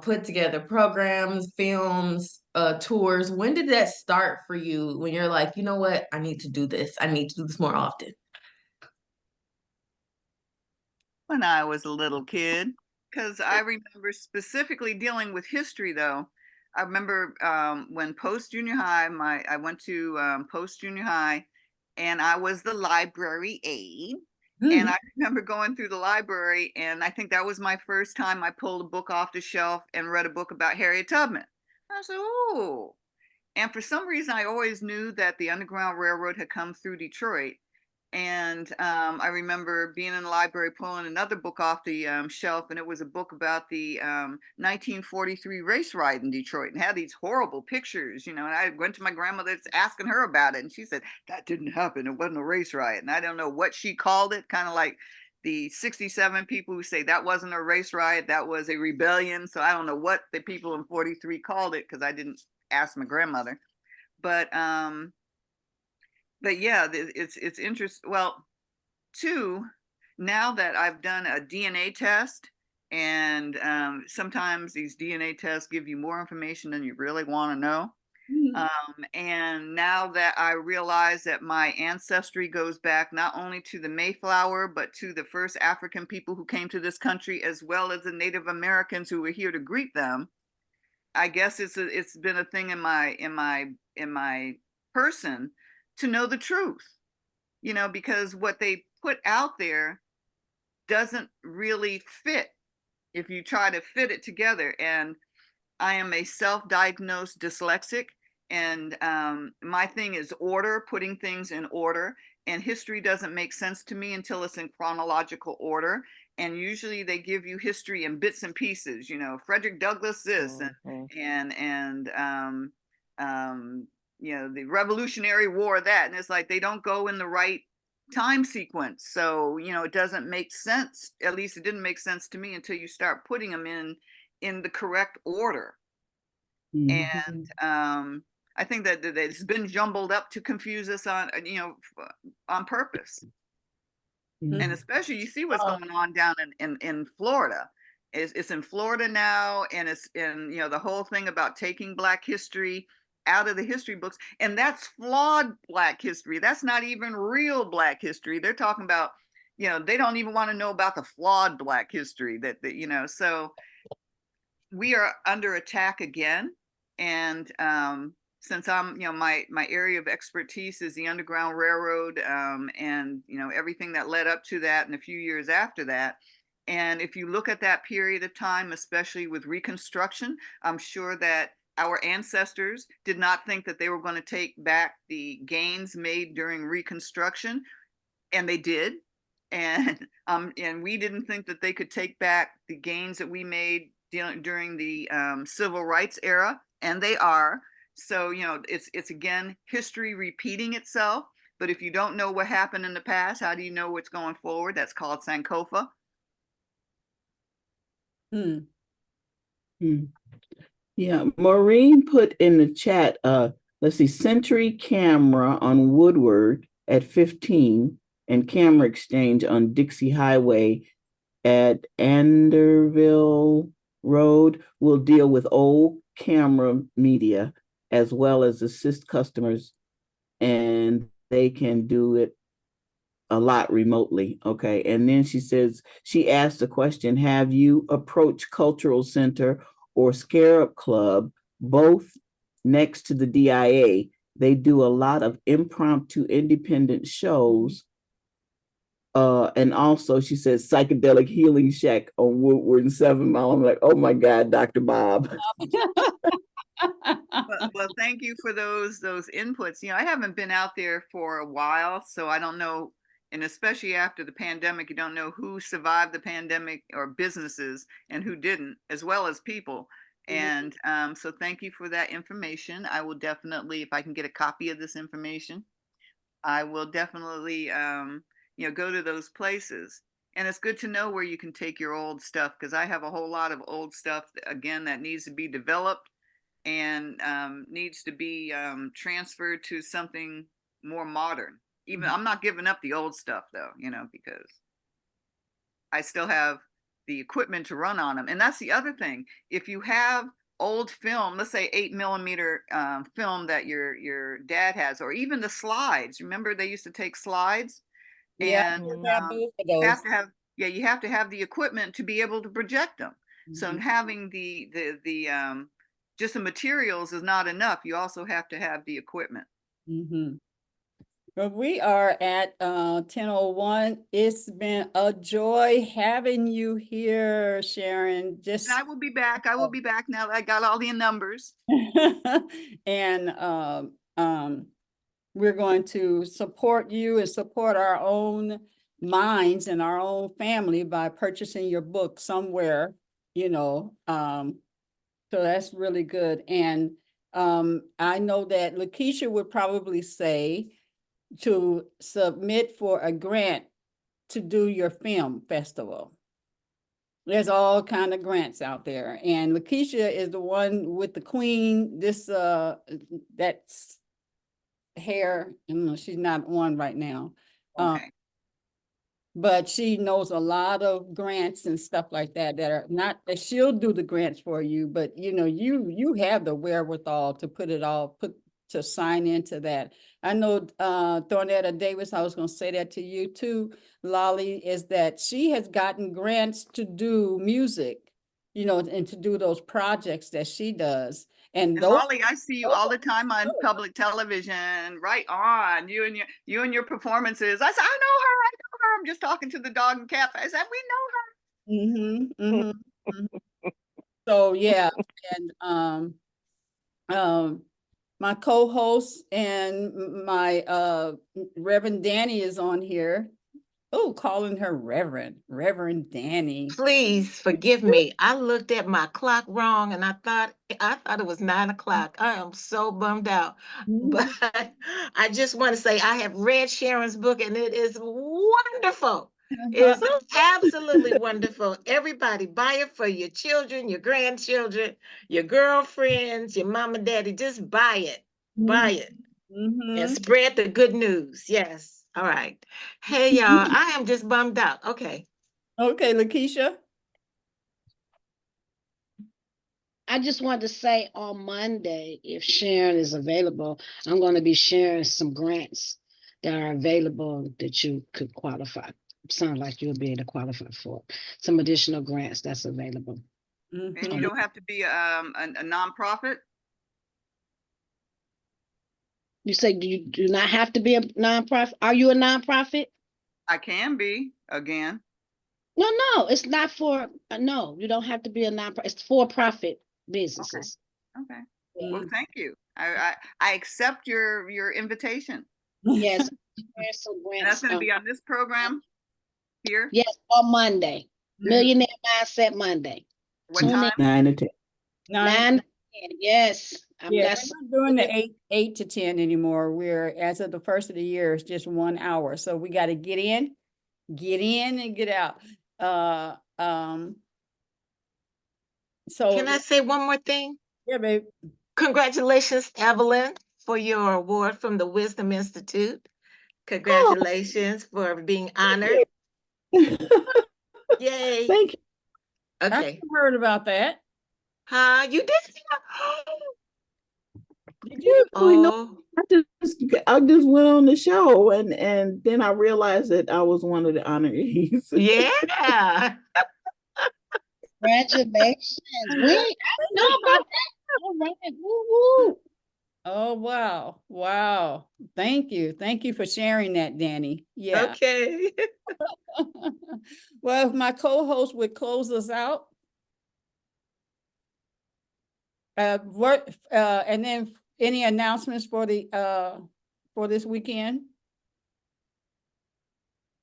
Speaker 3: put together programs, films, tours? When did that start for you? When you're like, you know what, I need to do this. I need to do this more often.
Speaker 1: When I was a little kid, because I remember specifically dealing with history. Though I remember when post junior high, I went to post junior high, and I was the library aide. And I remember going through the library, and I think that was my first time I pulled a book off the shelf and read a book about Harriet Tubman. I said, "Oh!" And for some reason, I always knew that the Underground Railroad had come through Detroit. And I remember being in the library pulling another book off the shelf, and it was a book about the 1943 race riot in Detroit, and had these horrible pictures, And I went to my grandmother asking her about it, and she said that didn't happen. It wasn't a race riot, and I don't know what she called it, kind of like the 67 people who say that wasn't a race riot, that was a rebellion. So I don't know what the people in 43 called it, because I didn't ask my grandmother. But yeah, it's interesting. Well, two, now that I've done a DNA test, and sometimes these DNA tests give you more information than you really want to know. And now that I realize that my ancestry goes back not only to the Mayflower, but to the first African people who came to this country, as well as the Native Americans who were here to greet them, I guess it's been a thing in my person to know the truth, because what they put out there doesn't really fit if you try to fit it together. And I am a self-diagnosed dyslexic, and my thing is order, putting things in order. And history doesn't make sense to me until it's in chronological order. And usually they give you history in bits and pieces. Frederick Douglass this, and the Revolutionary War that, and it's like they don't go in the right time sequence. So it doesn't make sense. At least it didn't make sense to me until you start putting them in the correct order. And I think that it's been jumbled up to confuse us on purpose. And especially you see what's going on down in Florida. It's in Florida now, and it's in the whole thing about taking Black history out of the history books, and that's flawed Black history. That's not even real Black history. They're talking about they don't even want to know about the flawed Black history that so we are under attack again. And since I'm my area of expertise is the Underground Railroad, and everything that led up to that and a few years after that. And if you look at that period of time, especially with Reconstruction, I'm sure that our ancestors did not think that they were going to take back the gains made during Reconstruction, and they did. And we didn't think that they could take back the gains that we made during the civil rights era, and they are. So it's again history repeating itself. But if you don't know what happened in the past, how do you know what's going forward? That's called Sankofa.
Speaker 5: Yeah, Maureen put in the chat, let's see, Century Camera on Woodward at 15 and Camera Exchange on Dixie Highway at Anderville Road will deal with old camera media as well as assist customers, and they can do it a lot remotely. Okay. And then she asked a question, have you approached Cultural Center or Scarab Club, both next to the DIA? They do a lot of impromptu independent shows. And also she says Psychedelic Healing Shack on Woodward and 7 Mile. I'm like, oh my God, Dr. Bob.
Speaker 1: Well, thank you for those inputs. I haven't been out there for a while, so I don't know. And especially after the pandemic, you don't know who survived the pandemic or businesses and who didn't, as well as people. And so thank you for that information. I will definitely, if I can get a copy of this information, I will definitely, go to those places. And it's good to know where you can take your old stuff, because I have a whole lot of old stuff, again, that needs to be developed and needs to be transferred to something more modern. Even I'm not giving up the old stuff though, because I still have the equipment to run on them. And that's the other thing. If you have old film, let's say 8mm film that your dad has, or even the slides. Remember they used to take slides?
Speaker 2: Yeah,
Speaker 1: And
Speaker 2: you
Speaker 1: have to have you have to have the equipment to be able to project them. So having the just the materials is not enough. You also have to have the equipment.
Speaker 2: Well, we are at 10:01. It's been a joy having you here, Sharon.
Speaker 1: And I will be back. I will be back now that I got all the numbers.
Speaker 2: And we're going to support you and support our own minds and our own family by purchasing your book somewhere, so that's really good. And I know that Lakeisha would probably say to submit for a grant to do your film festival. There's all kind of grants out there, and Lakeisha is the one with the queen. This that's hair. She's not on right now.
Speaker 1: Okay.
Speaker 2: But she knows a lot of grants and stuff like that that are not that she'll do the grants for you, but you have the wherewithal to to sign into that. I know Thornetta Davis, I was going to say that to you too, Lolly, is that she has gotten grants to do music, and to do those projects that she does. And
Speaker 1: And
Speaker 2: those
Speaker 1: Lolly, I see you all the time on public television, right on, you and your performances. I said, I know her, I'm just talking to the dog and cat. I said, we know her.
Speaker 2: So yeah, and my co-host and my Reverend Danny is on here. Oh, calling her Reverend Danny.
Speaker 9: Please forgive me. I looked at my clock wrong and I thought it was 9 o'clock. I am so bummed out. But I just want to say I have read Sharon's book and it is wonderful. It's absolutely wonderful. Everybody buy it for your children, your grandchildren, your girlfriends, your mom and daddy. Just buy it. Buy it. And spread the good news. Yes. All right. Hey, y'all. I am just bummed out. Okay.
Speaker 2: Okay, Lakeisha.
Speaker 10: I just wanted to say on Monday, if Sharon is available, I'm going to be sharing some grants that are available that you could qualify. Sound like you'll be able to qualify for some additional grants that's available.
Speaker 1: And you don't have to be a nonprofit.
Speaker 10: You say you do not have to be a nonprofit. Are you a nonprofit?
Speaker 1: I can be again.
Speaker 10: No, it's not for, no, you don't have to be a nonprofit. It's for-profit businesses.
Speaker 1: Okay. Well, thank you. I accept your invitation.
Speaker 10: Yes. Some
Speaker 1: And that's going to be on this program here?
Speaker 10: Yes, on Monday. Millionaire Mindset Monday.
Speaker 1: What time?
Speaker 5: 9 to 10.
Speaker 10: 9 to 10, yes.
Speaker 2: Yeah, we're not doing the 8 to 10 anymore. We're, as of the first of the year, it's just 1 hour. So we got to get in and get out. So
Speaker 9: can I say one more thing?
Speaker 2: Yeah, babe.
Speaker 9: Congratulations, Evelyn, for your award from the Wisdom Institute. Congratulations for being honored. Yay.
Speaker 5: Thank you.
Speaker 9: Okay.
Speaker 2: I heard about that.
Speaker 9: Huh? You did?
Speaker 2: Did you?
Speaker 9: Oh.
Speaker 5: I just went on the show and then I realized that I was one of the honorees.
Speaker 9: Yeah.
Speaker 10: Congratulations. I don't know about that. All right. Woo-woo.
Speaker 2: Oh, wow. Wow. Thank you for sharing that, Danny. Yeah.
Speaker 9: Okay.
Speaker 2: Well, if my co-host would close us out. And then any announcements for this weekend?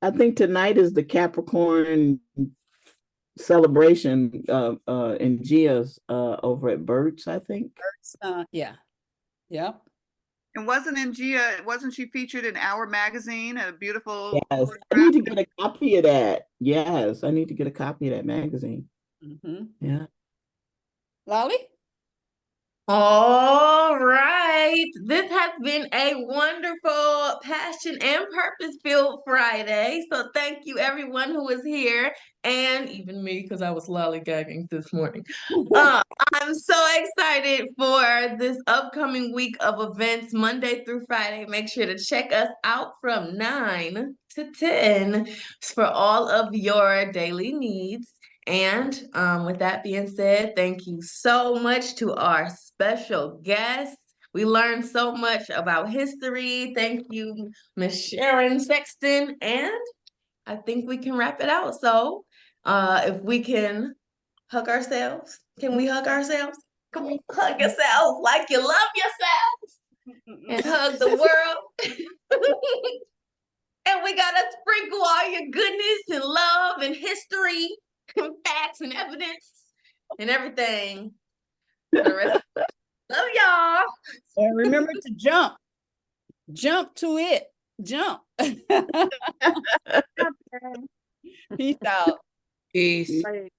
Speaker 5: I think tonight is the Capricorn celebration in Gia's over at Burt's, I think.
Speaker 2: Yeah. Yep.
Speaker 1: And wasn't she featured in Our magazine? A beautiful.
Speaker 5: Yes, I need to get a copy of that. Yes, I need to get a copy of that magazine. Yeah.
Speaker 2: Lolly?
Speaker 3: All right. This has been a wonderful passion and purpose-filled Friday. So thank you everyone who was here and even me because I was lollygagging this morning. I'm so excited for this upcoming week of events Monday through Friday. Make sure to check us out from 9 to 10 for all of your daily needs. And with that being said, thank you so much to our special guests. We learned so much about history. Thank you, Miss Sharon Sexton. And I think we can wrap it out. So if we can hug ourselves, can we hug ourselves? Come on, hug yourselves like you love yourselves and hug the world. And we gotta sprinkle all your goodness and love and history and facts and evidence and everything. For the rest love y'all.
Speaker 2: And remember to jump to it. jump. Peace out.
Speaker 3: Peace.
Speaker 8: Like,